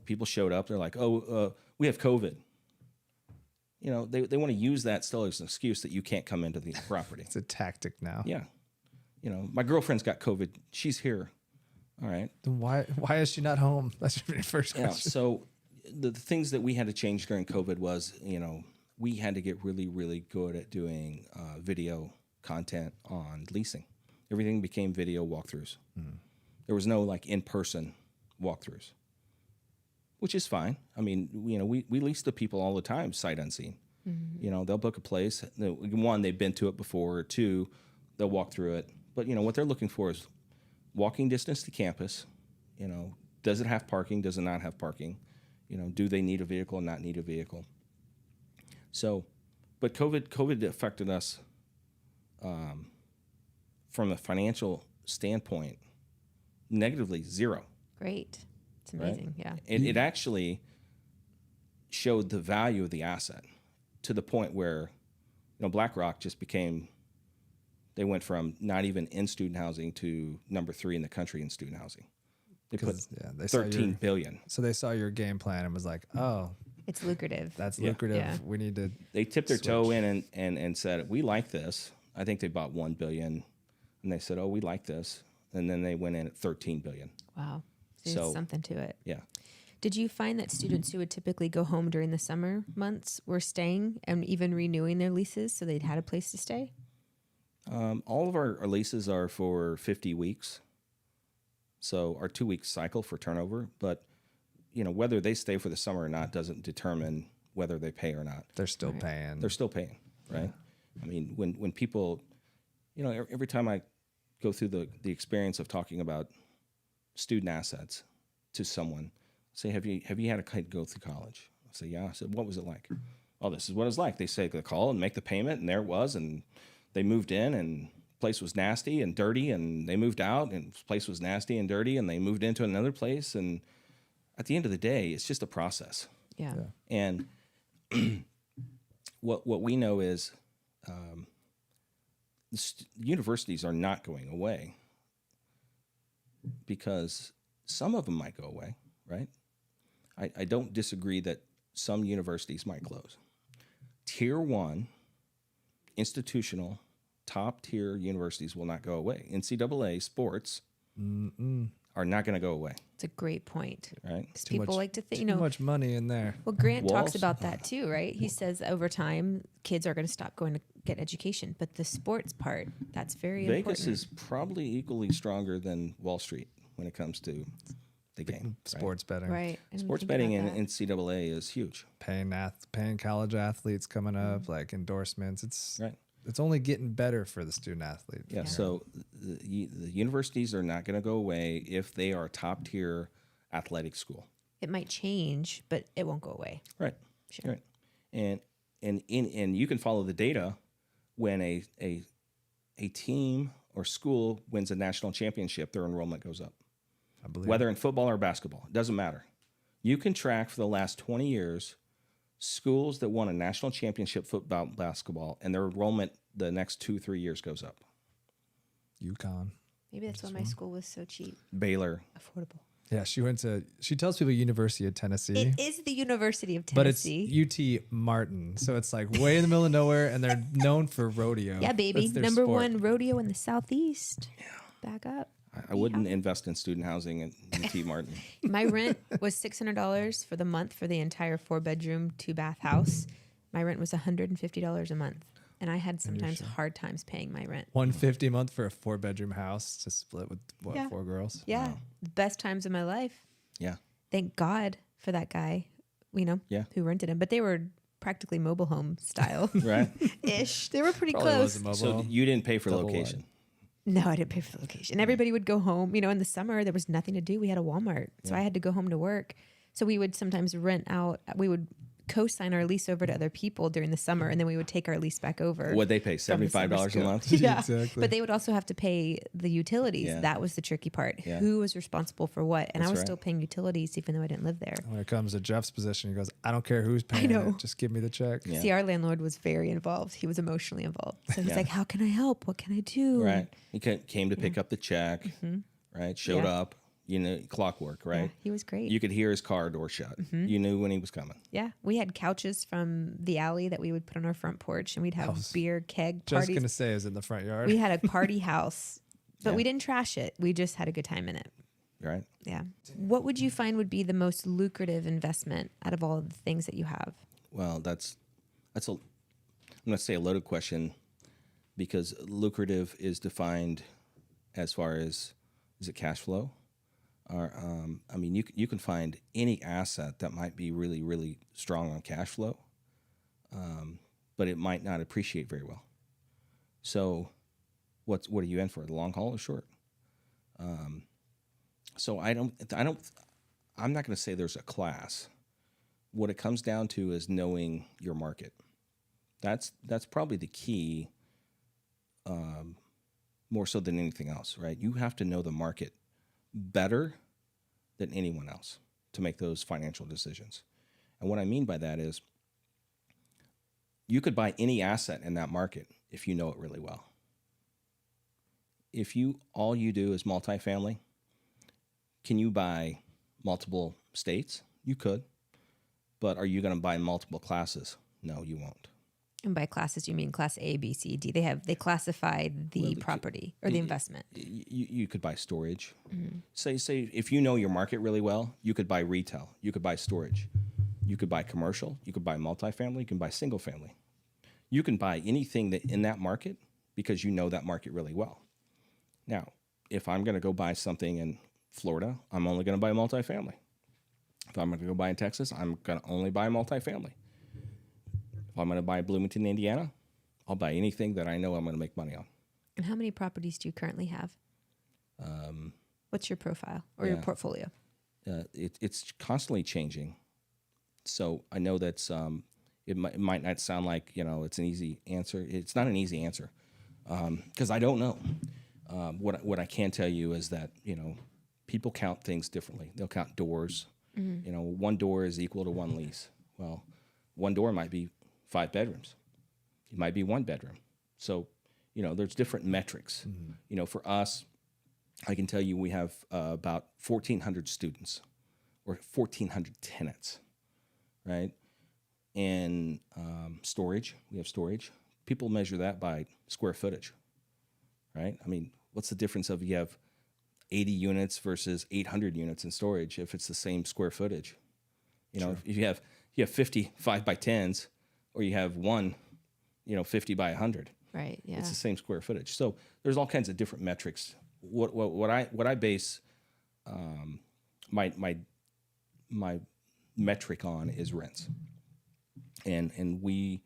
People showed up. They're like, we have COVID. They want to use that still as an excuse that you can't come into the property. It's a tactic now. Yeah. My girlfriend's got COVID. She's here. All right. Then why is she not home? That's your first Yeah. question. So the things that we had to change during COVID was, we had to get really, really good at doing video content on leasing. Everything became video walkthroughs. There was no in-person walkthroughs, which is fine. I mean, we lease to people all the time, sight unseen. They'll book a place. One, they've been to it before. Or two, they'll walk through it. But what they're looking for is walking distance to campus. Does it have parking? Does it not have parking? Do they need a vehicle or not need a vehicle? So, but COVID affected us from a financial standpoint negatively, zero. Great. It's amazing. Yeah. It actually showed the value of the asset to the point where, BlackRock just became, they went from not even in student housing to number 3 in the country in student housing. They put they saw $13 billion. So they saw your game plan and was like, oh, It's lucrative. that's Yeah. lucrative. Yeah. We need to. They tipped their toe in and said, we like this. I think they bought $1 billion, and they said, oh, we like this. And then they went in at $13 billion. Wow. So So- there's something to it. Yeah. Did you find that students who would typically go home during the summer months were staying and even renewing their leases so they'd had a place to stay? All of our leases are for 50 weeks. So our 2-week cycle for turnover. But, whether they stay for the summer or not doesn't determine whether they pay or not. They're still paying. They're still paying, right? I mean, when people, every time I go through the experience of talking about student assets to someone, say, have you had a kid go through college? I say, yeah. I said, what was it like? Oh, this is what it's like. They say they call and make the payment, and there it was, and they moved in and place was nasty and dirty, and they moved out, and this place was nasty and dirty, and they moved into another place. And at the end of the day, it's just a process. Yeah. And what we know is universities are not going away, because some of them might go away, right? I don't disagree that some universities might close. Tier 1, institutional, top-tier universities will not go away. NCAA sports are not going to go away. It's a great point. Right? Because people like to think, Too much money in there. Well, Grant talks Walls. about that too, right? He says over time, kids are going to stop going to get education, but the sports part, that's very Vegas important. is probably equally stronger than Wall Street when it comes to the game. Sports betting. Right. I didn't Right? Sports think betting about in that. NCAA is huge. Paying college athletes coming up, like endorsements. It's Right. it's only getting better for the student athlete. Yeah. So the universities are not going to go away if they are a top tier athletic school. It might change, but it won't go away. Right. Sure. Right. And you can follow the data when a team or school wins a national championship, their enrollment goes up. I believe. Whether in football or basketball, it doesn't matter. You can track for the last 20 years schools that won a national championship football, basketball, and their enrollment the next 2-3 years goes up. UConn. Maybe that's why my school was so cheap, Baylor. affordable. Yeah, she tells people University of Tennessee. It is the University of But it's Tennessee. UT Martin, so it's like way in the middle of nowhere, and they're known for rodeo. Yeah, baby. That's their Number sport. one rodeo in the Southeast. Yeah. Back up. I wouldn't invest in student housing at UT Martin. My rent was $600 for the month for the entire 4-bedroom, 2-bath house. My rent was $150 a month. And I had sometimes hard times paying my rent. $150 a month for a 4-bedroom house to split with Yeah. 4 girls. Yeah. The best times of my life. Yeah. Thank God for that guy, Yeah. who rented him. But they were practically mobile home style Right. ish. They were pretty Probably close. was a mobile So home. you didn't pay for Double location. No, I didn't pay for the location. Everybody would go home. In the summer, there was nothing to do. We had a Walmart. So I had to go home to work. So we would sometimes rent out. We would co-sign our lease over to other people during the summer, and then we would take our lease back over. What'd they pay? from the summer $75 a school. month? Yeah. Exactly. But they would also have to pay the utilities. Yeah. That was the tricky part. Yeah. Who was responsible for what? And I That's was right. still paying utilities even though I didn't live there. When it comes to Jeff's position, he goes, I don't care who's paying know. it. Just give me the check. Yeah. See, our landlord was very involved. He was emotionally involved. So he's Yeah. like, how can I help? What can I do? Right. He came to pick up the check, right? Showed Yeah. up, clockwork, Yeah, right? he was great. You could hear his car door shut. You knew when he was coming. Yeah, we had couches from the alley that we would put on our front porch, and we'd have was beer keg Just parties. going to say is in the front yard. We had a party house, but Yeah. we didn't trash it. We just had a good time in it. Right. Yeah. What would you find would be the most lucrative investment out of all of the things that you have? Well, I'm going to say a loaded question, because lucrative is defined as far as, is it cash flow? Or, you can find any asset that might be really, really strong on cash flow, but it might not appreciate very well. So what are you in for, the long haul or short? So I'm not going to say there's a class. What it comes down to is knowing your market. That's probably the key, more so than anything else, right? You have to know the market better than anyone else to make those financial decisions. And what I mean by that is you could buy any asset in that market if you know it really well. If all you do is multifamily, can you buy multiple states? You could. But are you going to buy multiple classes? No, you won't. And by classes, you mean class A, B, C, D. They classify the property or the investment. You could buy storage. Say if you know your market really well, you could buy retail. You could buy storage. You could buy commercial. You could buy multifamily. You can buy single family. You can buy anything that in that market because you know that market really well. Now, if I'm going to go buy something in Florida, I'm only going to buy multifamily. If I'm going to go buy in Texas, I'm going to only buy multifamily. If I'm going to buy Bloomington, Indiana, I'll buy anything that I know I'm going to make money on. And how many properties do you currently have? What's your profile or your yeah. portfolio? It's constantly changing. So I know that's it might not sound like it's an easy answer. It's not an easy answer. because I don't know. What I can tell you is that, people count things differently. They'll count doors. One door is equal to one lease. Well, one door might be 5 bedrooms. It might be 1 bedroom. So, there's different metrics. For us, I can tell you we have about 1,400 students or 1,400 tenants, right? And storage, we have storage. People measure that by square footage, right? I mean, what's the difference of you have 80 units versus 800 units in storage if it's the same square footage? If you have 50 5x10s, or you have one, 50 by 100. Right. Yeah. It's the same square footage. So there's all kinds of different metrics. What I base my metric on is rents, and we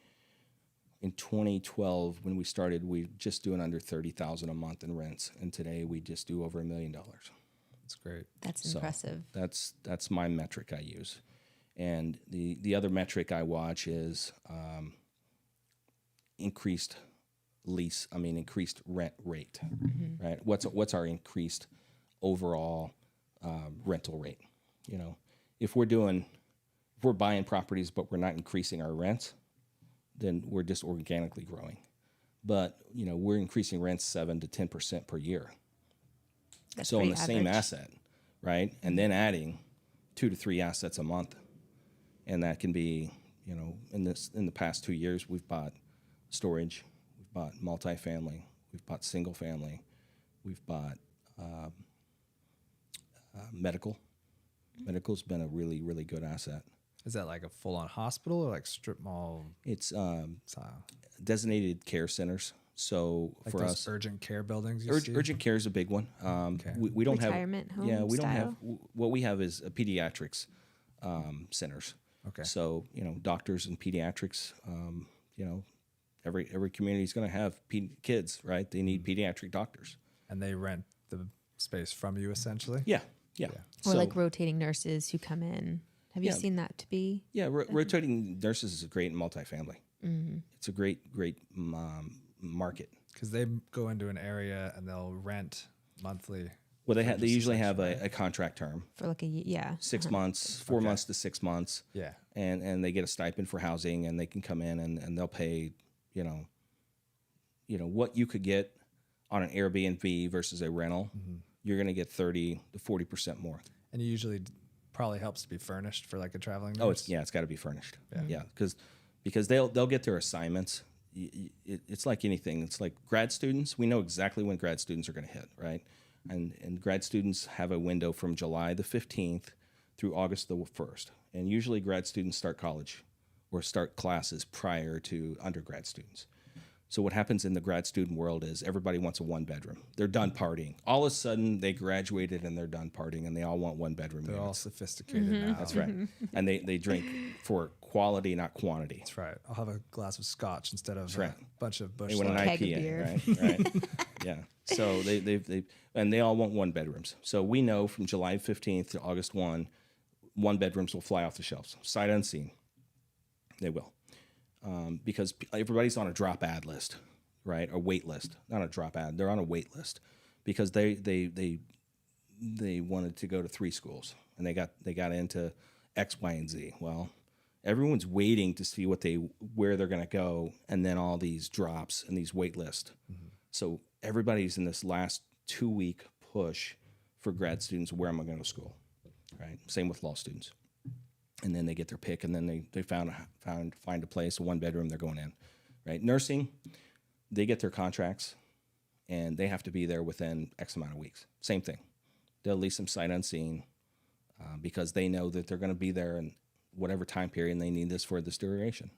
in 2012 when we started, we just doing under $30,000 a month in rents, and today we just do over $1 million. That's great. That's impressive. That's my metric I use, and the other metric I watch is increased rent rate, right? What's our increased overall rental rate? If we're buying properties but we're not increasing our rents, then we're just organically growing. But we're increasing rents 7 to 10% per year. That's so on the pretty same average. asset, right? And then adding 2 to 3 assets a month, and that can be in the past 2 years we've bought storage. We've bought multifamily. We've bought single family. We've bought medical. Medical's been a really, really good asset. Is that like a full-on hospital or like strip mall? It's Style? designated care centers. So Like for those us, urgent care buildings. You see? urgent care is a big one. We don't Retirement have home Yeah, we don't have. style? What we have is a pediatrics centers. Okay. So doctors and pediatrics. Every community is going to have kids, right? They need pediatric doctors. And they rent the space from you essentially. Yeah. Or So, like rotating nurses who come in. Have you Yeah. seen that to be? yeah, rotating nurses is great in multifamily. It's a great market. Because they go into an area and they'll rent monthly. Well, they just usually have essentially, a contract term, For like 6 months, 4 months to 6 months. Yeah. And they get a stipend for housing, and they can come in and they'll pay, what you could get on an Airbnb versus a rental. You're going to get 30 to 40% more. And usually probably helps to be furnished for like a traveling nurse. Oh, it's got to be furnished. Yeah, because they'll get their assignments. It's like anything. It's like grad students. We know exactly when grad students are going to hit, right? And grad students have a window from July the 15th through August the 1st. And usually grad students start college or start classes prior to undergrad students. So what happens in the grad student world is everybody wants a 1-bedroom. They're done partying. All of a sudden, they graduated and they're done partying, and they all want 1-bedroom They're all units. sophisticated now. That's right. And they drink for quality, not quantity. That's right. I'll have a glass of scotch instead of right. a bunch of bush They want an light. Keg of IPA, beer. right? Yeah. So they all want 1-bedrooms. So we know from July 15th to August 1-bedrooms will fly off the shelves, sight unseen. They will. Because everybody's on a drop ad list, right? A wait list, not a drop ad. They're on a wait list because they wanted to go to 3 schools and they got into X, Y, and Z. Well, everyone's waiting to see where they're going to go, and then all these drops and these wait lists. So everybody's in this last 2-week push for grad students. Where am I going to school? Right. Same with law students. And then they get their pick, and then they find a place, a 1-bedroom, they're going in, right? Nursing, they get their contracts, and they have to be there within X amount of weeks. Same thing. They'll lease them sight unseen because they know that they're going to be there in whatever time period, and they need this for this duration.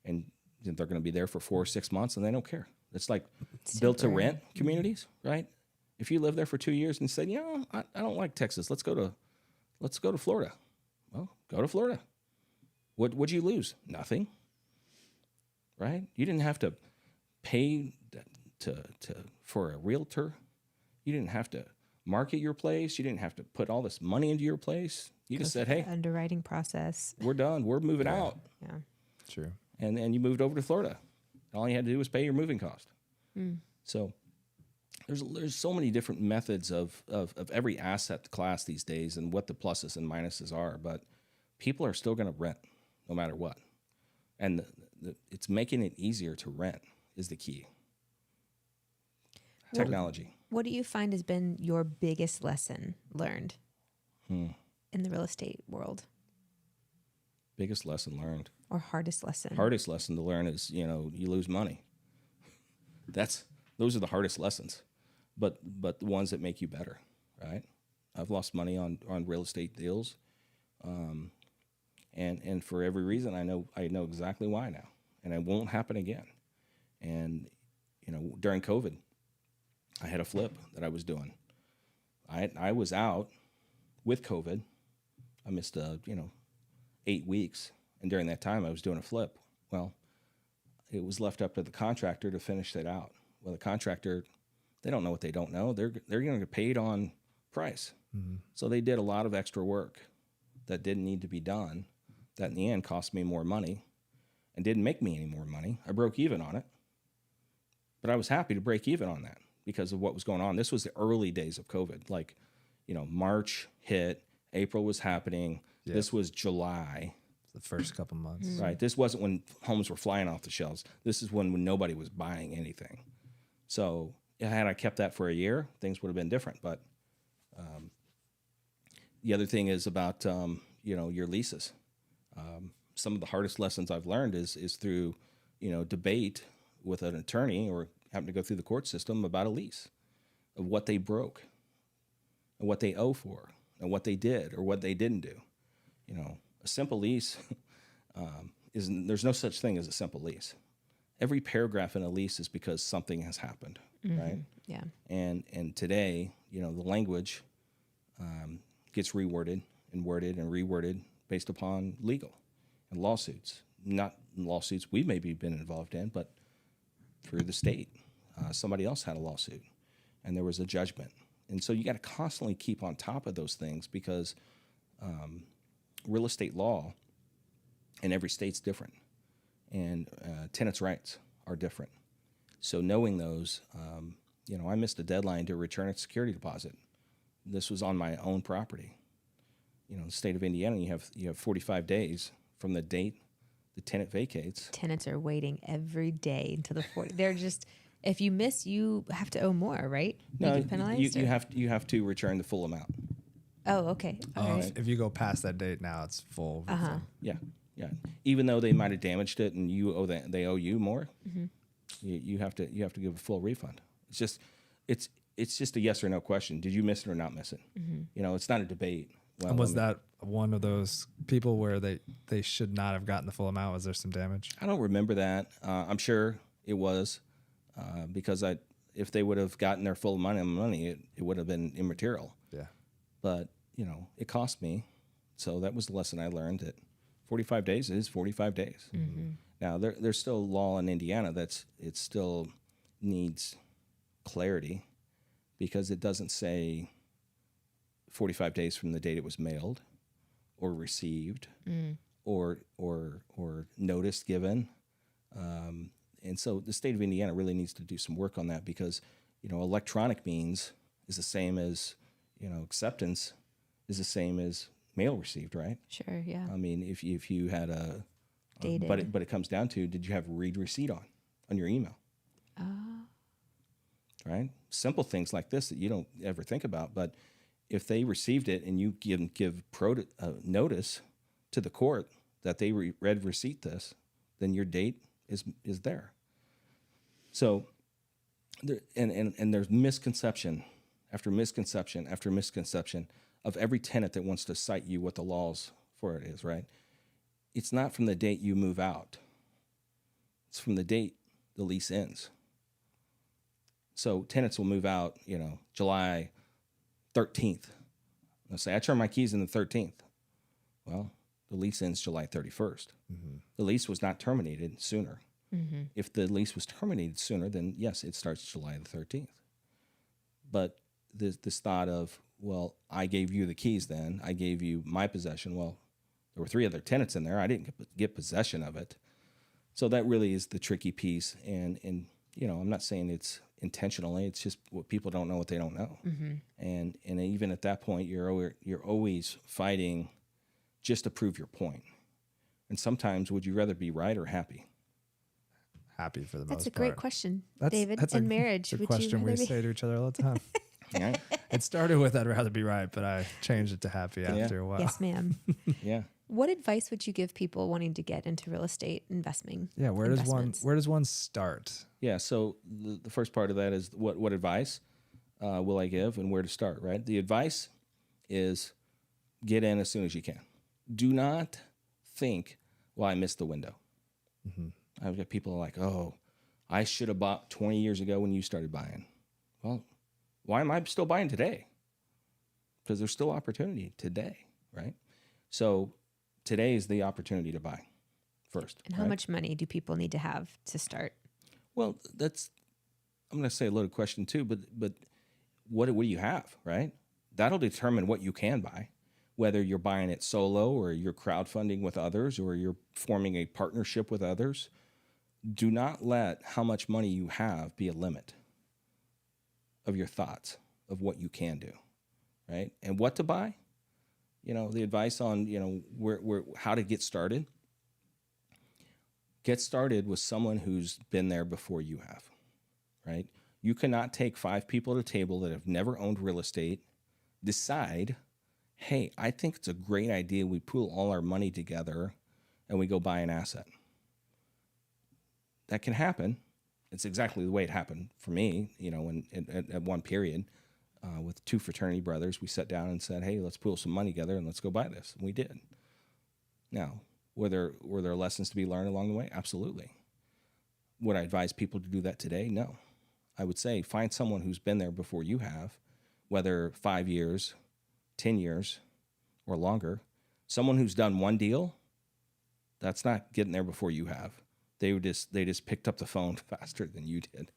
And they're going to be there for 4 or 6 months, and they don't care. It's like built-to-rent communities, right? If you live there for 2 years and say, I don't like Texas, let's go to Florida. Well, go to Florida. What'd you lose? Nothing. Right? You didn't have to pay for a realtor. You didn't have to market your place. You didn't have to put all this money into your place. You just said, hey, Underwriting process. we're done. We're moving out. Yeah. True. And you moved over to Florida. All you had to do was pay your moving cost. So there's so many different methods of every asset class these days and what the pluses and minuses are, but people are still going to rent no matter what. And it's making it easier to rent is the key. Technology. What do you find has been your biggest lesson learned in the real estate world? Biggest lesson learned. Or hardest lesson? Hardest lesson to learn is, you lose money. Those are the hardest lessons, but the ones that make you better, right? I've lost money on real estate deals, and for every reason I know exactly why now, and it won't happen again. And during COVID, I had a flip that I was doing. I was out with COVID. I missed 8 weeks, and during that time I was doing a flip. Well, it was left up to the contractor to finish it out. Well, the contractor, they don't know what they don't know. They're going to get paid on price. Mm-hmm. So they did a lot of extra work that didn't need to be done, that in the end cost me more money and didn't make me any more money. I broke even on it. But I was happy to break even on that because of what was going on. This was the early days of COVID. Like, March hit, April was happening. Yep. This was July. The first couple months. Mm-hmm. Right. This wasn't when homes were flying off the shelves. This is when nobody was buying anything. So had I kept that for a year, things would have been different. But the other thing is about, your leases. Some of the hardest lessons I've learned is through, debate with an attorney or having to go through the court system about a lease, of what they broke and what they owe for and what they did or what they didn't do. A simple lease there's no such thing as a simple lease. Every paragraph in a lease is because something has happened, right? Yeah. And today, the language gets reworded and worded and reworded based upon legal and lawsuits. Not lawsuits we maybe been involved in, but through the state. Somebody else had a lawsuit, and there was a judgment. And so you got to constantly keep on top of those things because real estate law in every state's different, and tenants' rights are different. So knowing those, I missed a deadline to return a security deposit. This was on my own property. The state of Indiana, you have 45 days from the date the tenant vacates. Tenants are waiting every day until the 40. They're just, if you miss, you have to owe more, right? No, you get penalized, you have to return the full amount. Oh, okay. All right. If you go past that date now, it's full. Uh-huh. Yeah. Even though they might have damaged it and they owe you more, you have to give a full refund. It's just a yes or no question. Did you miss it or not miss it? It's not a debate. Well, and was that one of those people where they should not have gotten the full amount? Was there some damage? I don't remember that. I'm sure it was because if they would have gotten their full amount of money, it would have been immaterial. Yeah. But it cost me, so that was the lesson I learned. That 45 days is 45 days. Mm-hmm. Now there's still law in Indiana it still needs clarity because it doesn't say 45 days from the date it was mailed or received or notice given. And so the state of Indiana really needs to do some work on that because, electronic means is the same as, acceptance is the same as mail received, right? Sure, yeah. I mean, if you had dated. But it comes down to, did you have read receipt on your email? Right? Simple things like this that you don't ever think about, but if they received it and you give notice to the court that they read receipt this, then your date is there. So, there's misconception after misconception after misconception of every tenant that wants to cite you what the laws for it is, right? It's not from the date you move out. It's from the date the lease ends. So tenants will move out, July 13th. They'll say, I turn my keys in the 13th. Well, the lease ends July 31st. Mm-hmm. The lease was not terminated sooner. Mm-hmm. If the lease was terminated sooner, then yes, it starts July the 13th. But this thought of, well, I gave you the keys then. I gave you my possession. Well, there were 3 other tenants in there. I didn't get possession of it. So that really is the tricky piece. And I'm not saying it's intentionally. It's just what people don't know what they don't know. And even at that point, you're always fighting just to prove your point. And sometimes, would you rather be right or happy? Happy for the most part. That's a great question, That's David. a In marriage, would question you we rather be? say to each other all the time. Yeah. It started with I'd rather be right, but I changed it to happy after a while. Yes, ma'am. Yeah. What advice would you give people wanting to get into real estate investing? Yeah, where does one start? Yeah. So the first part of that is what advice will I give and where to start, right? The advice is get in as soon as you can. Do not think, well, I missed the window. I've got people like, oh, I should have bought 20 years ago when you started buying. Well, why am I still buying today? Because there's still opportunity today, right? So today is the opportunity to buy first. And how much money do people need to have to start? Well, I'm going to say a loaded question too, but what do you have, right? That'll determine what you can buy, whether you're buying it solo or you're crowdfunding with others or you're forming a partnership with others. Do not let how much money you have be a limit of your thoughts of what you can do, right? And what to buy, the advice on, where how to get started. Get started with someone who's been there before you have, right? You cannot take 5 people at a table that have never owned real estate, decide, hey, I think it's a great idea we pool all our money together and we go buy an asset. That can happen. It's exactly the way it happened for me, at one period with 2 fraternity brothers. We sat down and said, hey, let's pool some money together and let's go buy this. And we did. Now, were there lessons to be learned along the way? Absolutely. Would I advise people to do that today? No. I would say find someone who's been there before you have, whether 5 years, 10 years, or longer. Someone who's done one deal, that's not getting there before you have. They just picked up the phone faster than you did.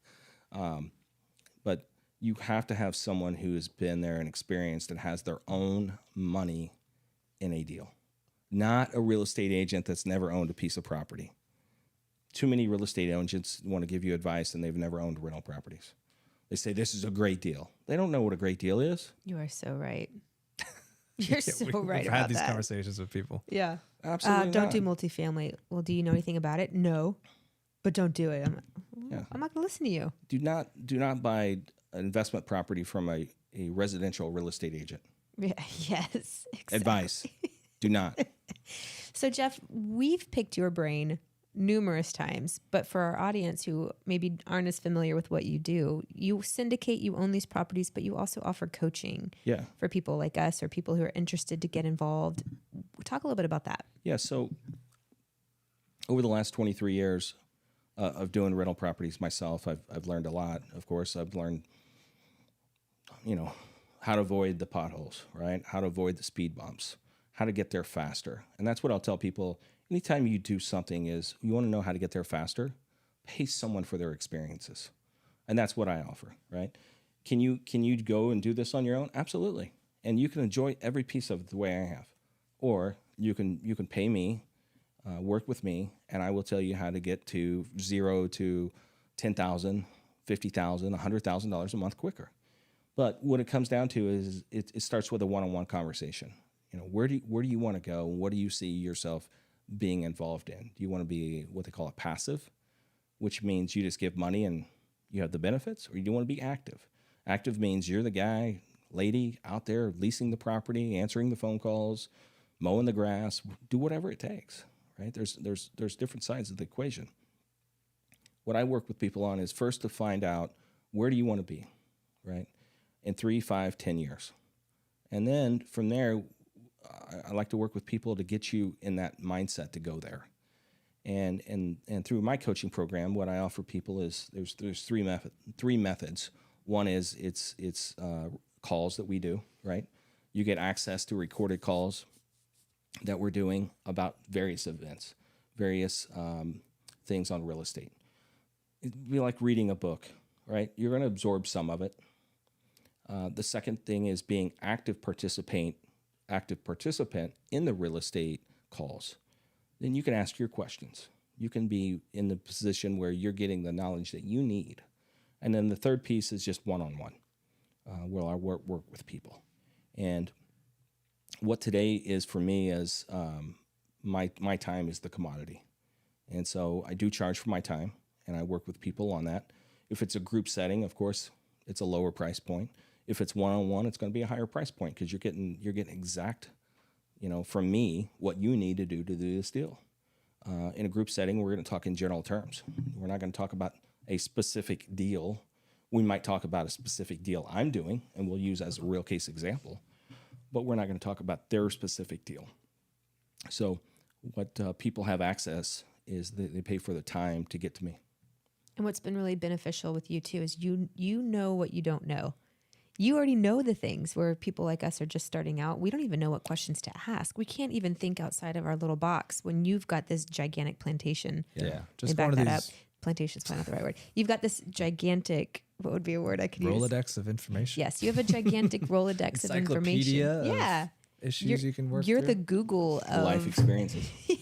But you have to have someone who has been there and experienced and has their own money in a deal. Not a real estate agent that's never owned a piece of property. Too many real estate agents want to give you advice and they've never owned rental properties. They say this is a great deal. They don't know what a great deal is. You are so right. You're so right We've about had these that. conversations with people. Yeah. Absolutely Don't not. do multifamily. Well, do you know anything about it? No. But don't do it. I'm not going to listen to you. Do not buy an investment property from a residential real estate agent. Yeah, yes. Exactly. Advice. Do not. So, Jeff, we've picked your brain numerous times, but for our audience who maybe aren't as familiar with what you do, you syndicate, you own these properties, but you also offer coaching for people like us or people who are interested to get involved. Talk a little bit about that. Yeah, so over the last 23 years of doing rental properties myself, I've learned a lot. Of course, I've learned, how to avoid the potholes, right? How to avoid the speed bumps, how to get there faster. And that's what I'll tell people. Anytime you do something is you want to know how to get there faster, pay someone for their experiences. And that's what I offer, right? Can you go and do this on your own? Absolutely. And you can enjoy every piece of it the way I have. Or you can pay me, work with me, and I will tell you how to get to $0 to $10,000, $50,000, $100,000 a month quicker. But what it comes down to is it starts with a one-on-one conversation. Where do you want to go? What do you see yourself being involved in? Do you want to be what they call a passive, which means you just give money and you have the benefits, or do you want to be active? Active means you're the guy, lady out there leasing the property, answering the phone calls, mowing the grass, do whatever it takes, right? There's different sides of the equation. What I work with people on is first to find out where do you want to be, right? In 3, 5, 10 years. And then from there, I like to work with people to get you in that mindset to go there. And through my coaching program, what I offer people is there's three methods. One is it's calls that we do, right? You get access to recorded calls that we're doing about various events, various things on real estate. It'd be like reading a book, right? You're going to absorb some of it. The second thing is being active participant in the real estate calls. Then you can ask your questions. You can be in the position where you're getting the knowledge that you need. And then the third piece is just one-on-one, where I work with people. And what today is for me is my time is the commodity. And so I do charge for my time, and I work with people on that. If it's a group setting, of course, it's a lower price point. If it's one-on-one, it's going to be a higher price point because you're getting exact, from me, what you need to do this deal. In a group setting, we're going to talk in general terms. We're not going to talk about a specific deal. We might talk about a specific deal I'm doing, and we'll use as a real case example, but we're not going to talk about their specific deal. So what people have access is they pay for the time to get to me. And what's been really beneficial with you too is you know what you don't know. You already know the things where people like us are just starting out. We don't even know what questions to ask. We can't even think outside of our little box when you've got this gigantic plantation. Yeah. Just back one of that these up. Plantation's probably not the right word. You've got this gigantic, what would be a word I could use? Rolodex of information. Yes, you have a gigantic Rolodex of information. Encyclopedia of Yeah. issues you can work You're through. the Google of Life experiences. Yeah.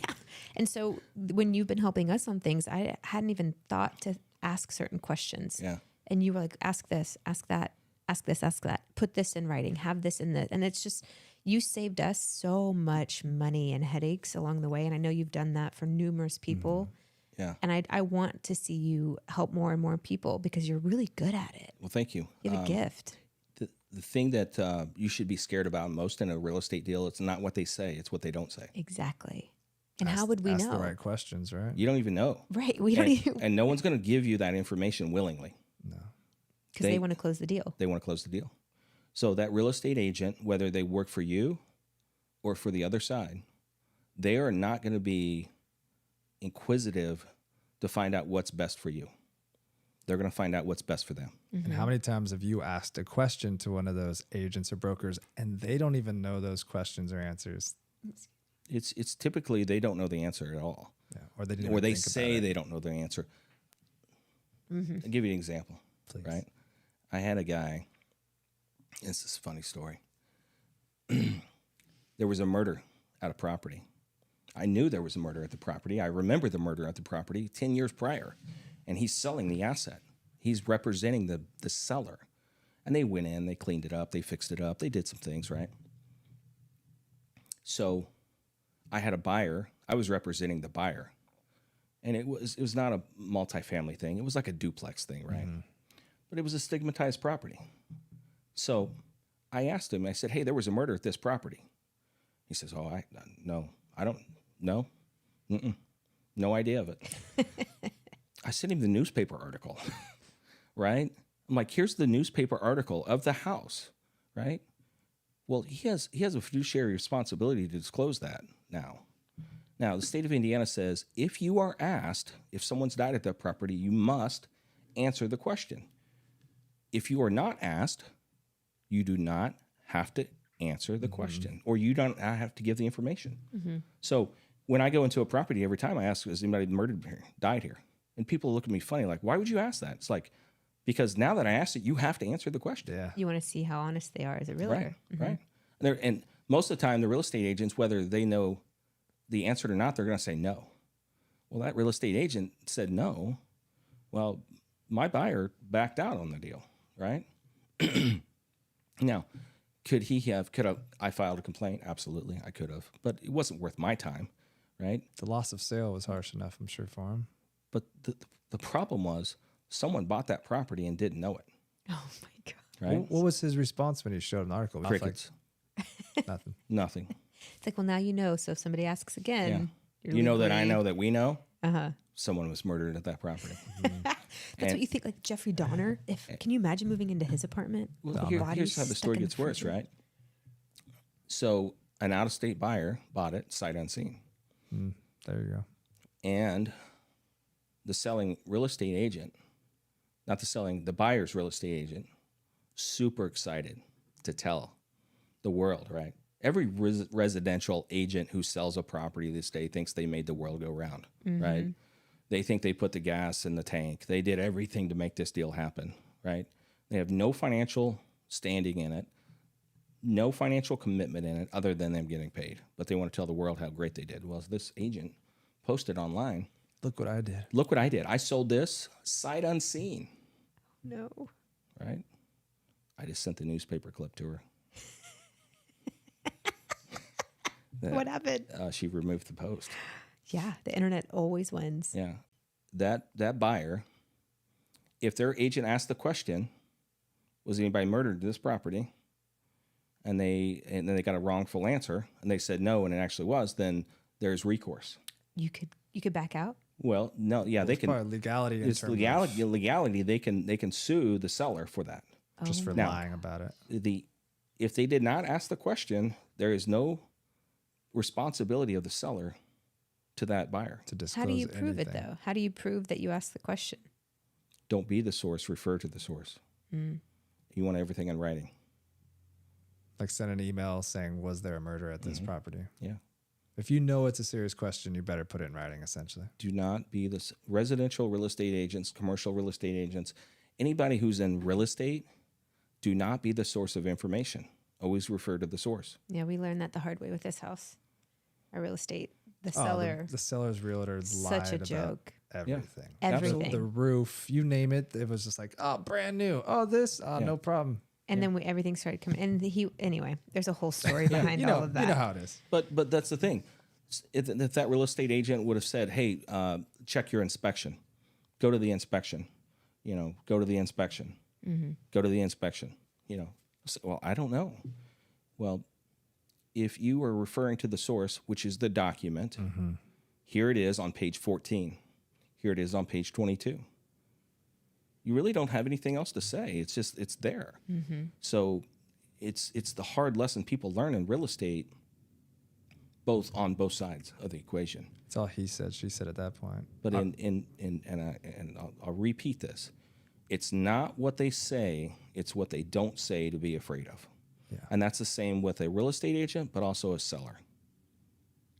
And so when you've been helping us on things, I hadn't even thought to ask certain questions. Yeah. And you were like, ask this, ask that, ask this, ask that, put this in writing, have this in the, and it's just, you saved us so much money and headaches along the way. And I know you've done that for numerous people. Yeah. And I want to see you help more and more people because you're really good at it. Well, thank you. You have a gift. The thing that you should be scared about most in a real estate deal, it's not what they say, it's what they don't say. Exactly. And how would we ask know? the right questions, right? You don't even know. Right. We don't even, And no one's going to give you that information willingly. No. because they want to close the deal. They want to close the deal. So that real estate agent, whether they work for you or for the other side, they are not going to be inquisitive to find out what's best for you. They're going to find out what's best for them. And how many times have you asked a question to one of those agents or brokers and they don't even know those questions or answers? It's typically they don't know the answer at all. Yeah. Or they didn't Or even they think about say it. they don't know the answer. I'll give you an example. Please. Right? I had a guy, this is a funny story. There was a murder at a property. I knew there was a murder at the property. I remember the murder at the property 10 years prior. And he's selling the asset. He's representing the seller. And they went in, they cleaned it up, they fixed it up, they did some things, right? So I had a buyer. I was representing the buyer. And it was not a multifamily thing. It was like a duplex thing, right? But it was a stigmatized property. So I asked him, I said, hey, there was a murder at this property. He says, oh, I don't know. No idea of it. I sent him the newspaper article, right? I'm like, here's the newspaper article of the house, right? Well, he has a fiduciary responsibility to disclose that now. Now, the state of Indiana says if you are asked if someone's died at that property, you must answer the question. If you are not asked, you do not have to answer the question, or you don't have to give the information. So when I go into a property, every time I ask, has anybody murdered here, died here? And people look at me funny, like, why would you ask that? It's like, because now that I asked it, you have to answer the question. Yeah. You want to see how honest they are as a realtor. Right. And most of the time, the real estate agents, whether they know the answer or not, they're going to say no. Well, that real estate agent said no. Well, my buyer backed out on the deal, right? Now, could I filed a complaint? Absolutely, I could have. But it wasn't worth my time, right? The loss of sale was harsh enough, I'm sure, for him. But the problem was someone bought that property and didn't know it, Oh my God. right? What was his response when he showed him the article? He was Crickets. Like, nothing. Nothing. It's like, well, now you know. So if somebody asks again, you're You know that I legally- know that we know Uh-huh. someone was murdered at that property. That's what you think, like Jeffrey Dahmer. Can you imagine moving into his apartment? Well, with here's bodies how the stuck story in gets worse, freezer? right? So an out-of-state buyer bought it sight unseen. There you go. And the selling real estate agent, the buyer's real estate agent, super excited to tell the world, right? Every residential agent who sells a property this day thinks they made the world go round, right? They think they put the gas in the tank. They did everything to make this deal happen, right? They have no financial standing in it, no financial commitment in it other than them getting paid. But they want to tell the world how great they did. Well, this agent posted online Look what I did. Look what I did. I sold this sight unseen, No. right? I just sent the newspaper clip to her. What happened? She removed the post. Yeah, the internet always wins. Yeah. That buyer, if their agent asked the question, was anybody murdered at this property? And then they got a wrongful answer and they said no and it actually was, then there's recourse. You could back out? Well, no, yeah, they can. Part of legality. In It's terms legality. They can sue the seller for that. just for Now, lying about it. If they did not ask the question, there is no responsibility of the seller to that buyer. To disclose How do you prove it, anything. though? How do you prove that you asked the question? Don't be the source. Refer to the source. You want everything in writing. Like send an email saying, was there a murder at this property? Yeah. If you know it's a serious question, you better put it in writing, essentially. Do not be the residential real estate agents, commercial real estate agents, anybody who's in real estate, do not be the source of information. Always refer to the source. Yeah, we learned that the hard way with this house. Our real estate, the seller, The seller's realtor lied such a about joke. everything. Everything. The roof, you name it. It was just like, oh, brand new. Oh, this. Oh, no problem. And then everything started coming. And anyway, there's a whole story behind all of that. You know how it is. But that's the thing. If that real estate agent would have said, hey, check your inspection. Go to the inspection. Go to the inspection. Go to the inspection. Well, I don't know. Well, if you are referring to the source, which is the document, here it is on page 14. Here it is on page 22. You really don't have anything else to say. It's there. So it's the hard lesson people learn in real estate, on both sides of the equation. It's all he said, she said at that point. But I'll repeat this. It's not what they say, it's what they don't say to be afraid of. Yeah. And that's the same with a real estate agent, but also a seller.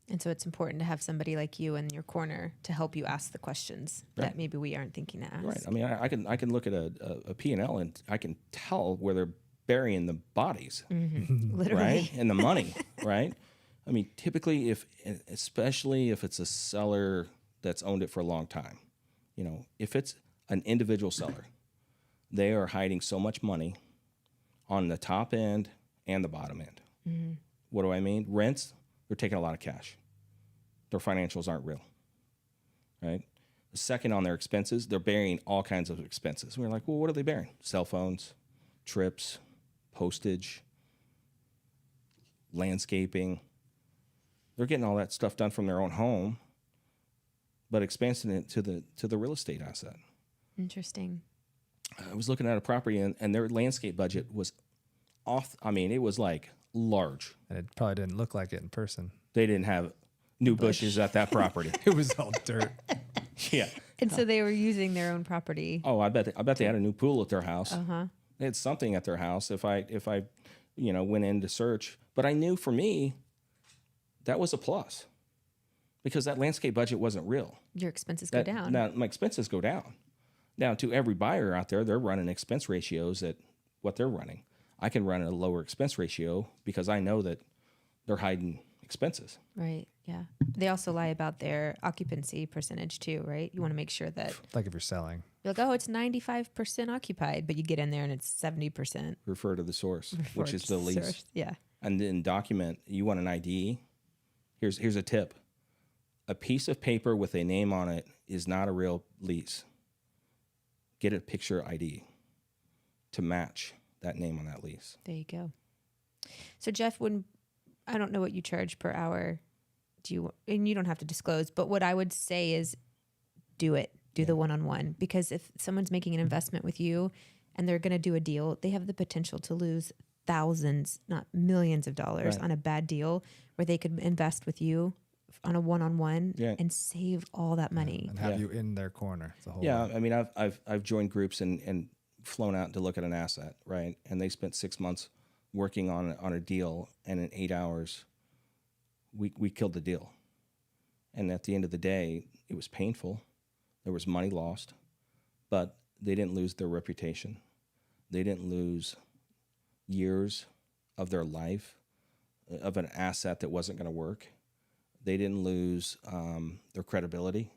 And so it's important to have somebody like you in your corner to help you ask the questions that maybe we aren't thinking to ask. Right. I mean, I can look at a P&L and I can tell where they're burying the bodies, Literally. right? And the money, right? I mean, typically, especially if it's a seller that's owned it for a long time, if it's an individual seller, they are hiding so much money on the top end and the bottom end. What do I mean? Rents, they're taking a lot of cash. Their financials aren't real, right? The second, on their expenses, they're burying all kinds of expenses. We're like, well, what are they burying? Cell phones, trips, postage, landscaping. They're getting all that stuff done from their own home, but expanding it to the real estate asset. Interesting. I was looking at a property and their landscape budget was off. I mean, it was like large. And it probably didn't look like it in person. They didn't have new bushes at that property. It was all dirt. Yeah. And so they were using their own property. Oh, I bet they had a new pool at their house. They had something at their house if I went in to search. But I knew for me, that was a plus because that landscape budget wasn't real. Your expenses go down. Now, my expenses go down. Now, to every buyer out there, they're running expense ratios at what they're running. I can run a lower expense ratio because I know that they're hiding expenses. Right. Yeah. They also lie about their occupancy percentage too, right? You want to make sure that Like if you're selling. you're like, oh, it's 95% occupied, but you get in there and it's 70%. Refer to the source, which is Refer the to lease. source. Yeah. And then document, you want an ID. Here's a tip. A piece of paper with a name on it is not a real lease. Get a picture ID to match that name on that lease. There you go. So Jeff, I don't know what you charge per hour. And you don't have to disclose, but what I would say is do it. Do the one-on-one, because if someone's making an investment with you and they're going to do a deal, they have the potential to lose thousands, not millions of dollars on a bad deal where they could invest with you on a one-on-one and save all that money. And have you in their corner. The whole Yeah, I mean, I've joined groups and flown out to look at an asset, right? And they spent 6 months working on a deal, and in 8 hours, we killed the deal. And at the end of the day, it was painful. There was money lost, but they didn't lose their reputation. They didn't lose years of their life, of an asset that wasn't going to work. They didn't lose their credibility.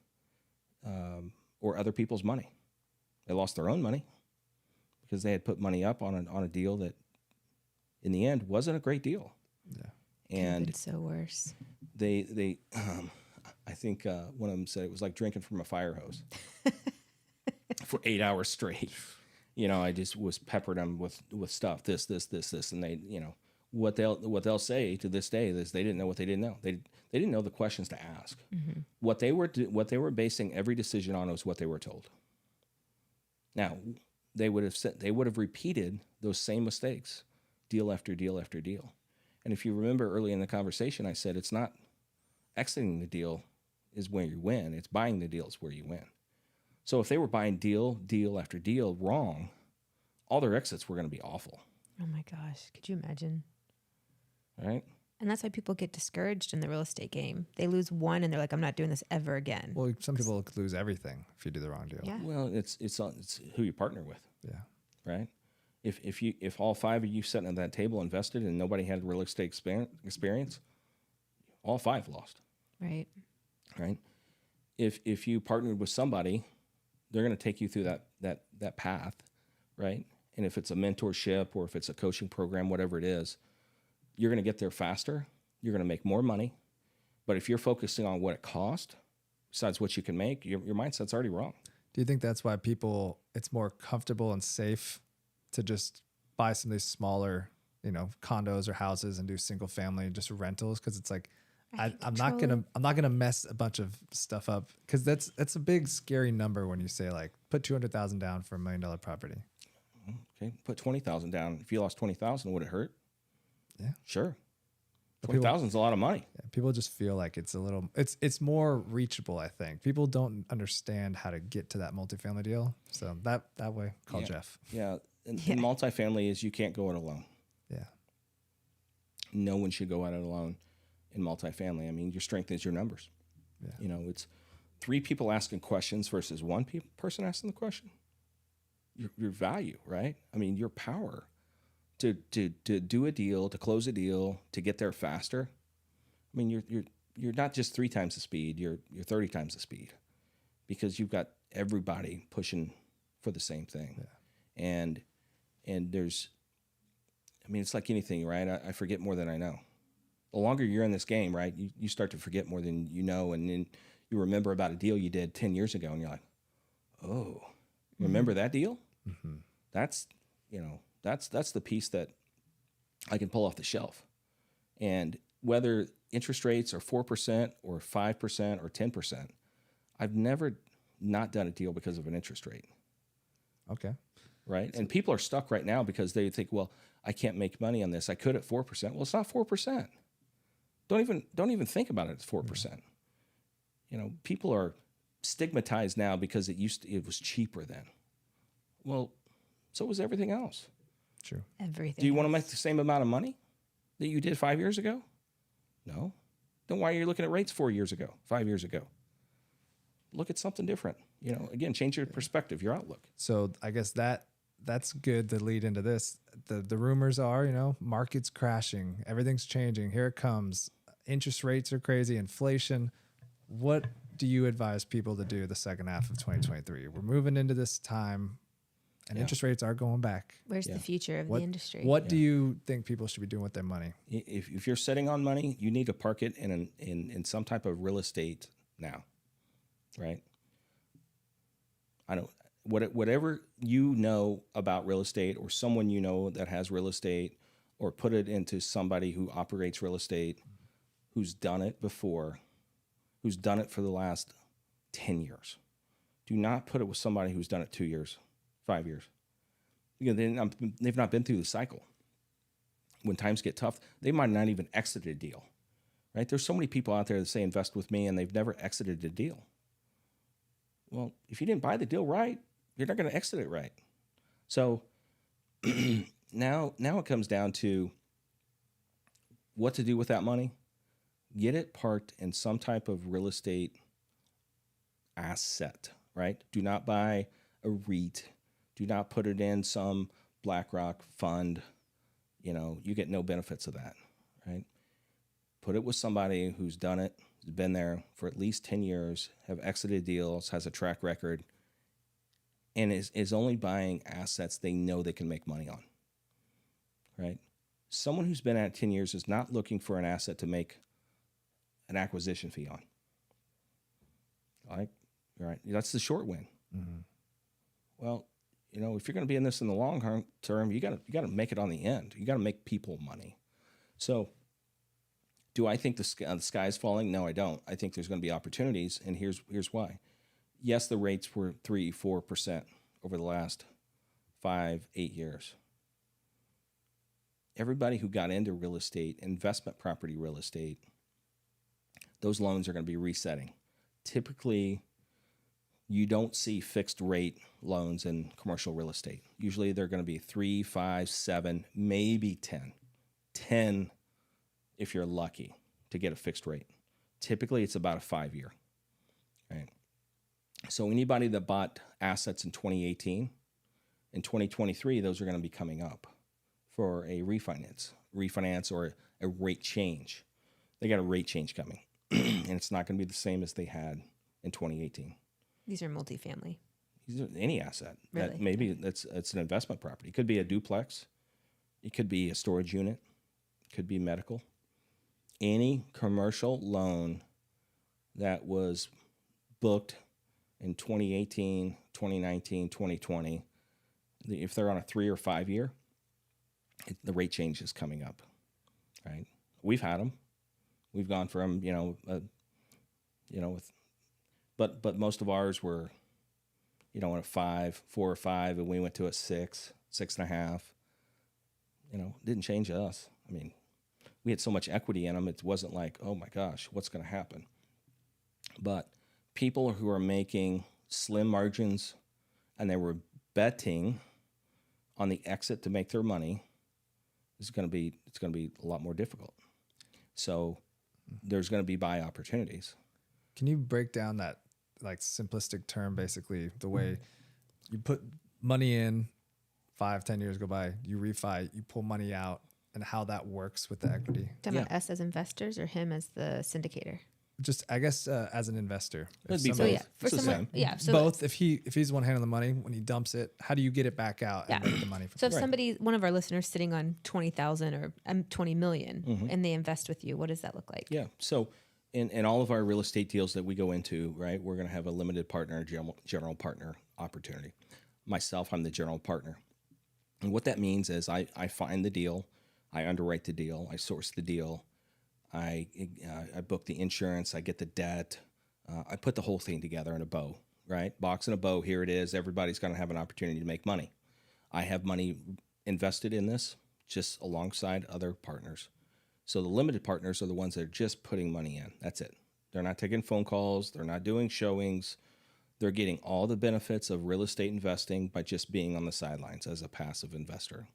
or other people's money. They lost their own money because they had put money up on a deal that in the end wasn't a great deal. Yeah. And it's so worse. They I think one of them said it was like drinking from a fire hose for 8 hours straight. I just was peppering them with stuff, this, and they, what they'll say to this day is they didn't know what they didn't know. They didn't know the questions to ask. Mm-hmm. What they were basing every decision on was what they were told. Now, they would have repeated those same mistakes, deal after deal after deal. And if you remember early in the conversation, I said it's not exiting the deal is where you win. It's buying the deal is where you win. So if they were buying deal after deal wrong, all their exits were going to be awful. Oh my gosh. Could you imagine? Right? And that's why people get discouraged in the real estate game. They lose one and they're like, I'm not doing this ever again. Well, some people lose everything if you do the wrong deal. Yeah. Well, it's who you partner with. Yeah. Right? If all five of you sitting at that table invested and nobody had real estate experience, all five lost. Right. Right? If you partnered with somebody, they're going to take you through that path, right? And if it's a mentorship or if it's a coaching program, whatever it is, you're going to get there faster. You're going to make more money. But if you're focusing on what it cost, besides what you can make, your mindset's already wrong. Do you think that's why it's more comfortable and safe to just buy some of these smaller, condos or houses and do single family, just rentals? Because it's like, I'm not gonna mess a bunch of stuff up, because that's a big scary number when you say like put $200,000 down for $1 million property. Okay, put $20,000 down. If you lost $20,000, would it hurt? Yeah, sure. $20,000 is a lot of money. Yeah, people just feel like it's it's more reachable. I think people don't understand how to get to that multifamily deal. So that way, call Jeff. Yeah, and multifamily is you can't go it alone. Yeah, no one should go at it alone. In multifamily, I mean, your strength is your numbers. Yeah. It's 3 people asking questions versus 1 person asking the question. Your value, right? I mean, your power to do a deal, to close a deal, to get there faster. I mean, you're not just 3 times the speed. You're 30 times the speed, because you've got everybody pushing for the same thing. Yeah. And there's, I mean, it's like anything, right? I forget more than I know. The longer you're in this game, right, you start to forget more than you know, and then you remember about a deal you did 10 years ago, and you're like, oh, remember that deal? Mm-hmm. That's the piece that I can pull off the shelf. And whether interest rates are 4% or 5% or 10%, I've never not done a deal because of an interest rate. Okay. Right? And people are stuck right now because they think, well, I can't make money on this. I could at 4%. Well, it's not 4%. Don't even think about it as 4%. People are stigmatized now because it was cheaper then. Well, so was everything else. True. Everything. Do you want to make the same amount of money that you did 5 years ago? No. Then why are you looking at rates 4 years ago, 5 years ago? Look at something different. Again, change your perspective, your outlook. So I guess that's good to lead into this. The rumors are, market's crashing, everything's changing. Here it comes. Interest rates are crazy, inflation. What do you advise people to do the second half of 2023? We're moving into this time, and interest rates are going back. Where's the future of the industry? What do you think people should be doing with their money? If you're sitting on money, you need to park it in some type of real estate now, right? Whatever you know about real estate, or someone that has real estate, or put it into somebody who operates real estate, who's done it before, who's done it for the last 10 years. Do not put it with somebody who's done it 2 years, 5 years. They've not been through the cycle. When times get tough, they might not even exit a deal, right? There's so many people out there that say invest with me, and they've never exited a deal. Well, if you didn't buy the deal right, you're not going to exit it right. So now it comes down to what to do with that money. Get it parked in some type of real estate asset, right? Do not buy a REIT. Do not put it in some BlackRock fund. You get no benefits of that, right? Put it with somebody who's done it, has been there for at least 10 years, have exited deals, has a track record, and is only buying assets they know they can make money on, right? Someone who's been at it 10 years is not looking for an asset to make an acquisition fee on. Right? That's the short win. Mm-hmm. Well, if you're going to be in this in the long term, you got to make it on the end. You got to make people money. So, do I think the sky is falling? No, I don't. I think there's going to be opportunities, and here's why. Yes, the rates were 3-4% over the last 5-8 years. Everybody who got into real estate, investment property real estate, those loans are going to be resetting. Typically, you don't see fixed rate loans in commercial real estate. Usually they're going to be 3, 5, 7, maybe 10. 10 if you're lucky to get a fixed rate. Typically it's about a 5-year. Right? So anybody that bought assets in 2018, in 2023, those are going to be coming up for a refinance or a rate change. They got a rate change coming, and it's not going to be the same as they had in 2018. These are multifamily. These are any asset. Really? That maybe it's an investment property. It could be a duplex. It could be a storage unit. It could be medical. Any commercial loan that was booked in 2018, 2019, 2020, if they're on a 3 or 5 year, the rate change is coming up, right? We've had them. We've gone from, but most of ours were, at a 5, 4 or 5, and we went to a 6, 6.5. Didn't change us. I mean, we had so much equity in them. It wasn't like, oh my gosh, what's going to happen? But people who are making slim margins and they were betting on the exit to make their money, it's going to be a lot more difficult. So there's going to be buy opportunities. Can you break down that like simplistic term, basically the way you put money in, 5-10 years go by, you refi, you pull money out, and how that works with the equity? Talking about us as investors or him as the syndicator? Just, I guess, as an investor. It'd be So both. yeah, for It's the someone, same. yeah. So both. If he's one hand on the money, when he dumps it, how do you get it back out and Yeah. make the money? From So if Right. somebody, one of our listeners, sitting on 20,000 or 20 million, Mm-hmm. and they invest with you, what does that look like? Yeah. So in all of our real estate deals that we go into, right, we're going to have a limited partner, general partner opportunity. Myself, I'm the general partner. And what that means is I find the deal, I underwrite the deal, I source the deal, I book the insurance, I get the debt, I put the whole thing together in a bow, right? Box and a bow, here it is. Everybody's going to have an opportunity to make money. I have money invested in this just alongside other partners. So the limited partners are the ones that are just putting money in. That's it. They're not taking phone calls. They're not doing showings. They're getting all the benefits of real estate investing by just being on the sidelines as a passive investor.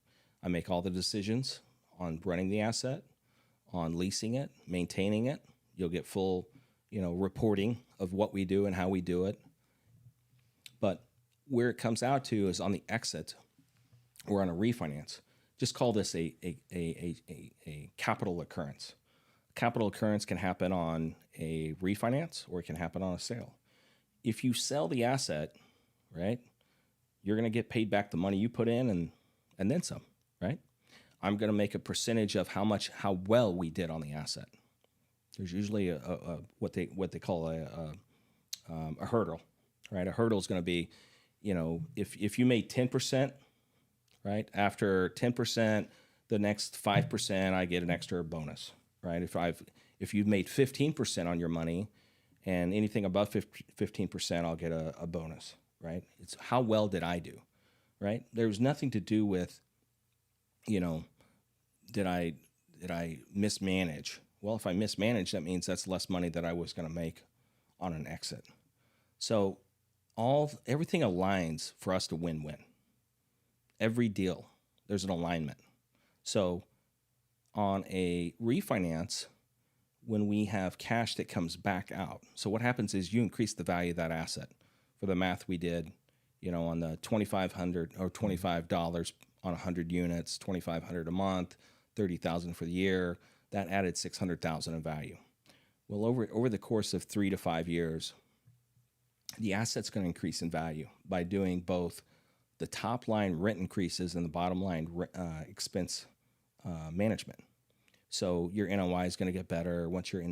I make all the decisions on running the asset, on leasing it, maintaining it. You'll get full, reporting of what we do and how we do it. But where it comes out to is on the exit or on a refinance. Just call this a capital occurrence. Capital occurrence can happen on a refinance or it can happen on a sale. If you sell the asset, right, you're going to get paid back the money you put in and then some, right? I'm going to make a percentage of how well we did on the asset. There's usually what they call a hurdle, right? A hurdle is going to be, if you made 10%, right? After 10%, the next 5%, I get an extra bonus, right? If you've made 15% on your money, and anything above 15%, I'll get a bonus, right? It's how well did I do, right? There's nothing to do with, did I mismanage? Well, if I mismanage, that means that's less money that I was going to make on an exit. So everything aligns for us to win-win. Every deal, there's an alignment. So on a refinance, when we have cash that comes back out, so what happens is you increase the value of that asset. For the math we did, on the $2,500 or $25 on 100 units, $2,500 a month, $30,000 for the year, that added $600,000 in value. Well, over the course of 3 to 5 years, the asset's going to increase in value by doing both the top line rent increases and the bottom line expense management. So your NOI is going to get better. Once your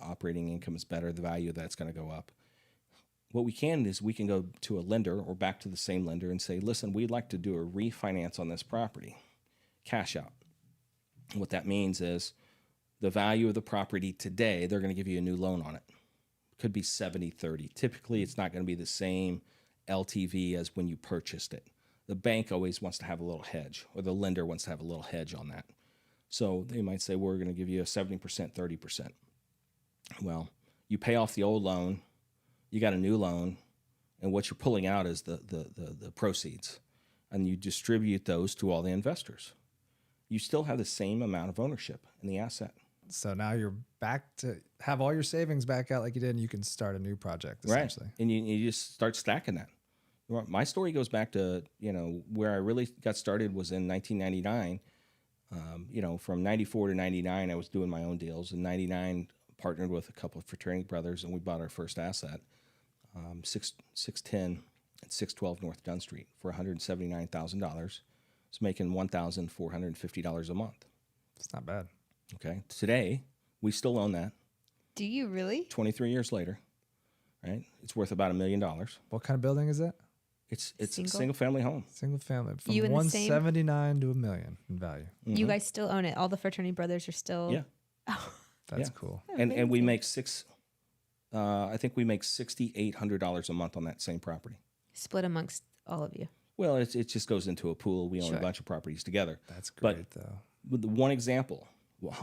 operating income is better, the value of that's going to go up. What we can is we can go to a lender or back to the same lender and say, listen, we'd like to do a refinance on this property, cash out. What that means is the value of the property today, they're going to give you a new loan on it. Could be 70-30. Typically, it's not going to be the same LTV as when you purchased it. The bank always wants to have a little hedge, or the lender wants to have a little hedge on that. So they might say, we're going to give you a 70%, 30%. Well, you pay off the old loan, you got a new loan, and what you're pulling out is the proceeds, and you distribute those to all the investors. You still have the same amount of ownership in the asset. So now you're back to have all your savings back out like you did, and you can start a new project, essentially. Right. And you just start stacking that. My story goes back to, where I really got started was in 1999. From 94 to 99, I was doing my own deals. In 99, partnered with a couple of fraternity brothers, and we bought our first asset, 610 and 612 North Dunn Street for $179,000. It's making $1,450 a month. It's not bad. Okay. Today, we still own that. Do you really? 23 years later, right? It's worth about $1 million. What kind of building is it? It's a single family home. Single family. From You in the same- 179 to $1 million in value. You guys still own it. All the fraternity brothers are still. Yeah. Oh, That's Yeah. cool. And we make I think we make $6,800 a month on that same property. split amongst all of you. Well, it just goes into a pool. We own Sure. a bunch of properties together. That's But- great, though. With the one example,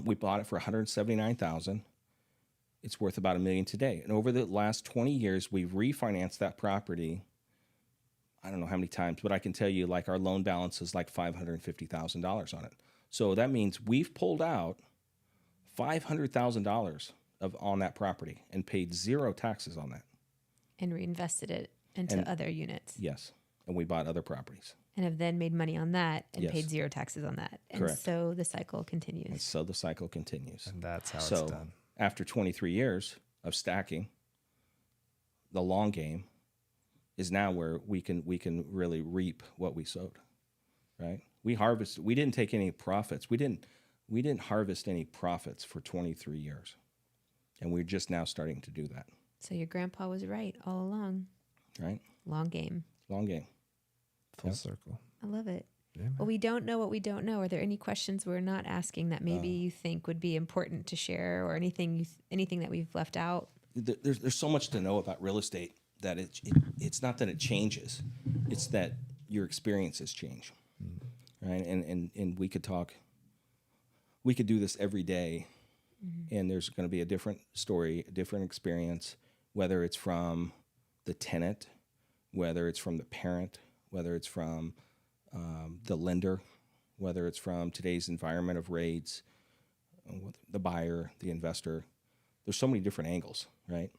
we bought it for $179,000. It's worth about $1 million today. And over the last 20 years, we've refinanced that property. I don't know how many times, but I can tell you, like, our loan balance is like $550,000 on it. So that means we've pulled out $500,000 on that property and paid zero taxes on that. And reinvested it into other units. Yes. And we bought other properties. And have then made money on that and Yes. paid zero taxes on that. And Correct. so the cycle continues. And so the cycle continues. And that's how So it's done. after 23 years of stacking, the long game is now where we can really reap what we sowed, right? We didn't take any profits. We didn't harvest any profits for 23 years. And we're just now starting to do that, So your grandpa was right all along. right? Long game. Long game. Full Yep. circle. I love it. Yeah, man. Well, we don't know what we don't know. Are there any questions we're not asking that maybe you think would be important to share, or anything that we've left out? There's so much to know about real estate that it's not that it changes, it's that your experiences change, right? And we could do this every day, and there's going to be a different story, a different experience, whether it's from the tenant, whether it's from the parent, whether it's from the lender, whether it's from today's environment of rates, the buyer, the investor. There's so many different angles, right?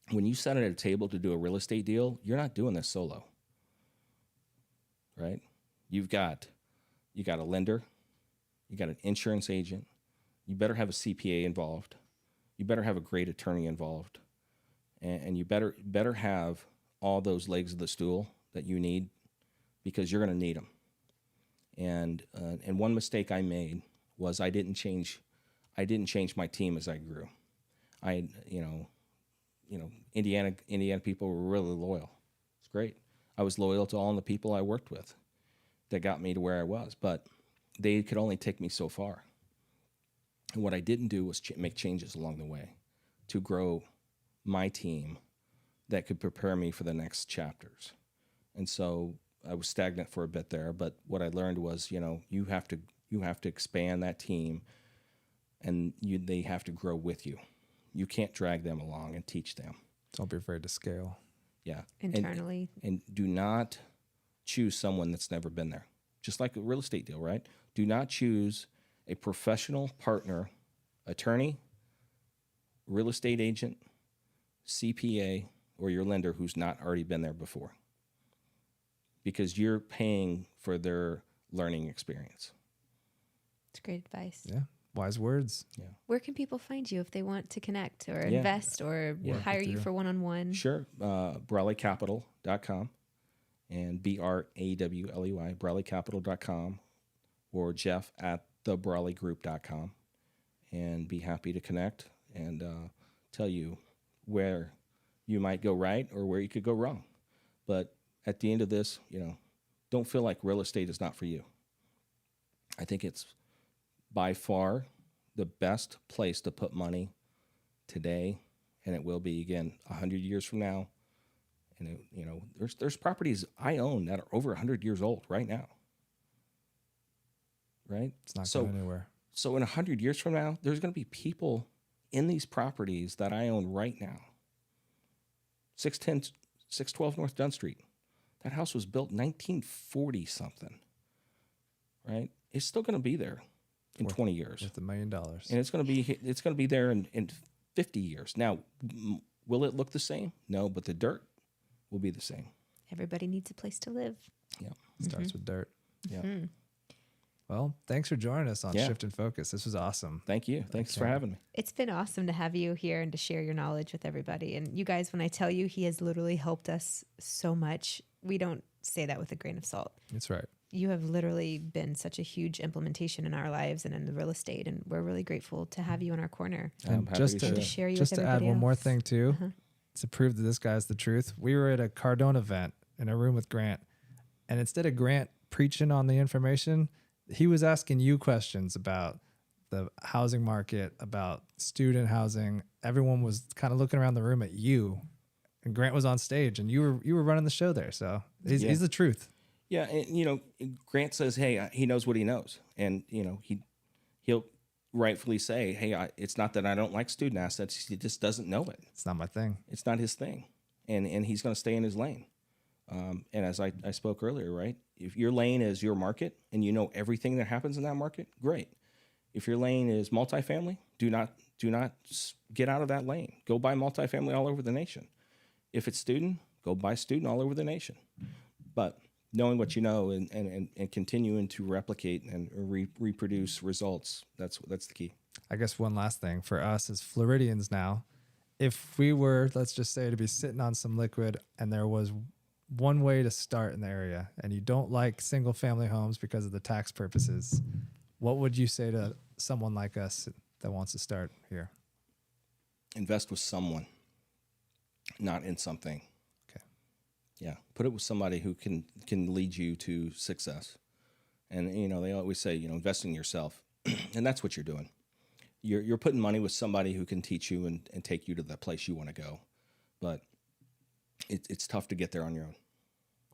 When you sit at a table to do a real estate deal, you're not doing this solo, right? You got a lender, you got an insurance agent, you better have a CPA involved, you better have a great attorney involved, and you better have all those legs of the stool that you need, because you're going to need them. And one mistake I made was I didn't change my team as I grew. Indiana people were really loyal. It's great. I was loyal to all the people I worked with that got me to where I was, but they could only take me so far. And what I didn't do was make changes along the way to grow my team that could prepare me for the next chapters. And so I was stagnant for a bit there, but what I learned was, you have to expand that team, and they have to grow with you. You can't drag them along and teach them. Don't be afraid to scale. Yeah. Internally. And do not choose someone that's never been there. Just like a real estate deal, right? Do not choose a professional partner, attorney, real estate agent, CPA, or your lender who's not already been there before, because you're paying for their learning experience. It's great advice. Yeah. Wise words. Yeah. Where can people find you if they want to connect or Yeah. invest or hire you for one-on-one? Sure. Brawleycapital.com and BRAWLEY, brawleycapital.com, or Jeff at thebrawleygroup.com, and be happy to connect and tell you where you might go right or where you could go wrong. But at the end of this, don't feel like real estate is not for you. I think it's by far the best place to put money today, and it will be again 100 years from now. And there's properties I own that are over 100 years old right now. Right? It's not going anywhere. So in 100 years from now, there's going to be people in these properties that I own right now. 612 North Dunn Street. That house was built 1940 something. Right? It's still going to be there in 20 years. Worth $1 million. And it's going to be there in 50 years. Now, will it look the same? No, but the dirt will be the same. Everybody needs a place to live. Yeah. Starts with dirt. Yeah. Well, thanks for joining us on Shift and Focus. This was awesome. Thank you. Thanks for having me. It's been awesome to have you here and to share your knowledge with everybody. And you guys, when I tell you he has literally helped us so much, we don't say that with a grain of salt. That's right. You have literally been such a huge implementation in our lives and in the real estate. And we're really grateful to have you in our corner. And just to share you just with to add everybody one more else. thing too, to prove that this guy's the truth. We were at a Cardone event in a room with Grant, and instead of Grant preaching on the information, he was asking you questions about the housing market, about student housing. Everyone was kind of looking around the room at you, and Grant was on stage, and you were running the show there. So he's the truth. Yeah, and Grant says, "Hey, he knows what he knows," and he'll rightfully say, "Hey, it's not that I don't like student assets; he just doesn't know it. It's not my thing. It's not his thing," and he's going to stay in his lane. And as I spoke earlier, right? If your lane is your market and you know everything that happens in that market, great. If your lane is multifamily, do not get out of that lane. Go buy multifamily all over the nation. If it's student, go buy student all over the nation. But knowing what you know and continuing to replicate and reproduce results, that's the key. I guess one last thing for us as Floridians now, if we were, let's just say, to be sitting on some liquid and there was one way to start in the area and you don't like single family homes because of the tax purposes, what would you say to someone like us that wants to start here? Invest with someone, not in something. Okay. Yeah. Put it with somebody who can lead you to success. And, they always say, invest in yourself. And that's what you're doing. You're putting money with somebody who can teach you and take you to the place you want to go. But it's tough to get there on your own.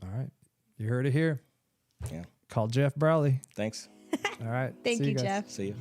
All right. You heard it here. Yeah. Call Jeff Brawley. Thanks. All right. Thank See you, guys. Jeff. See you.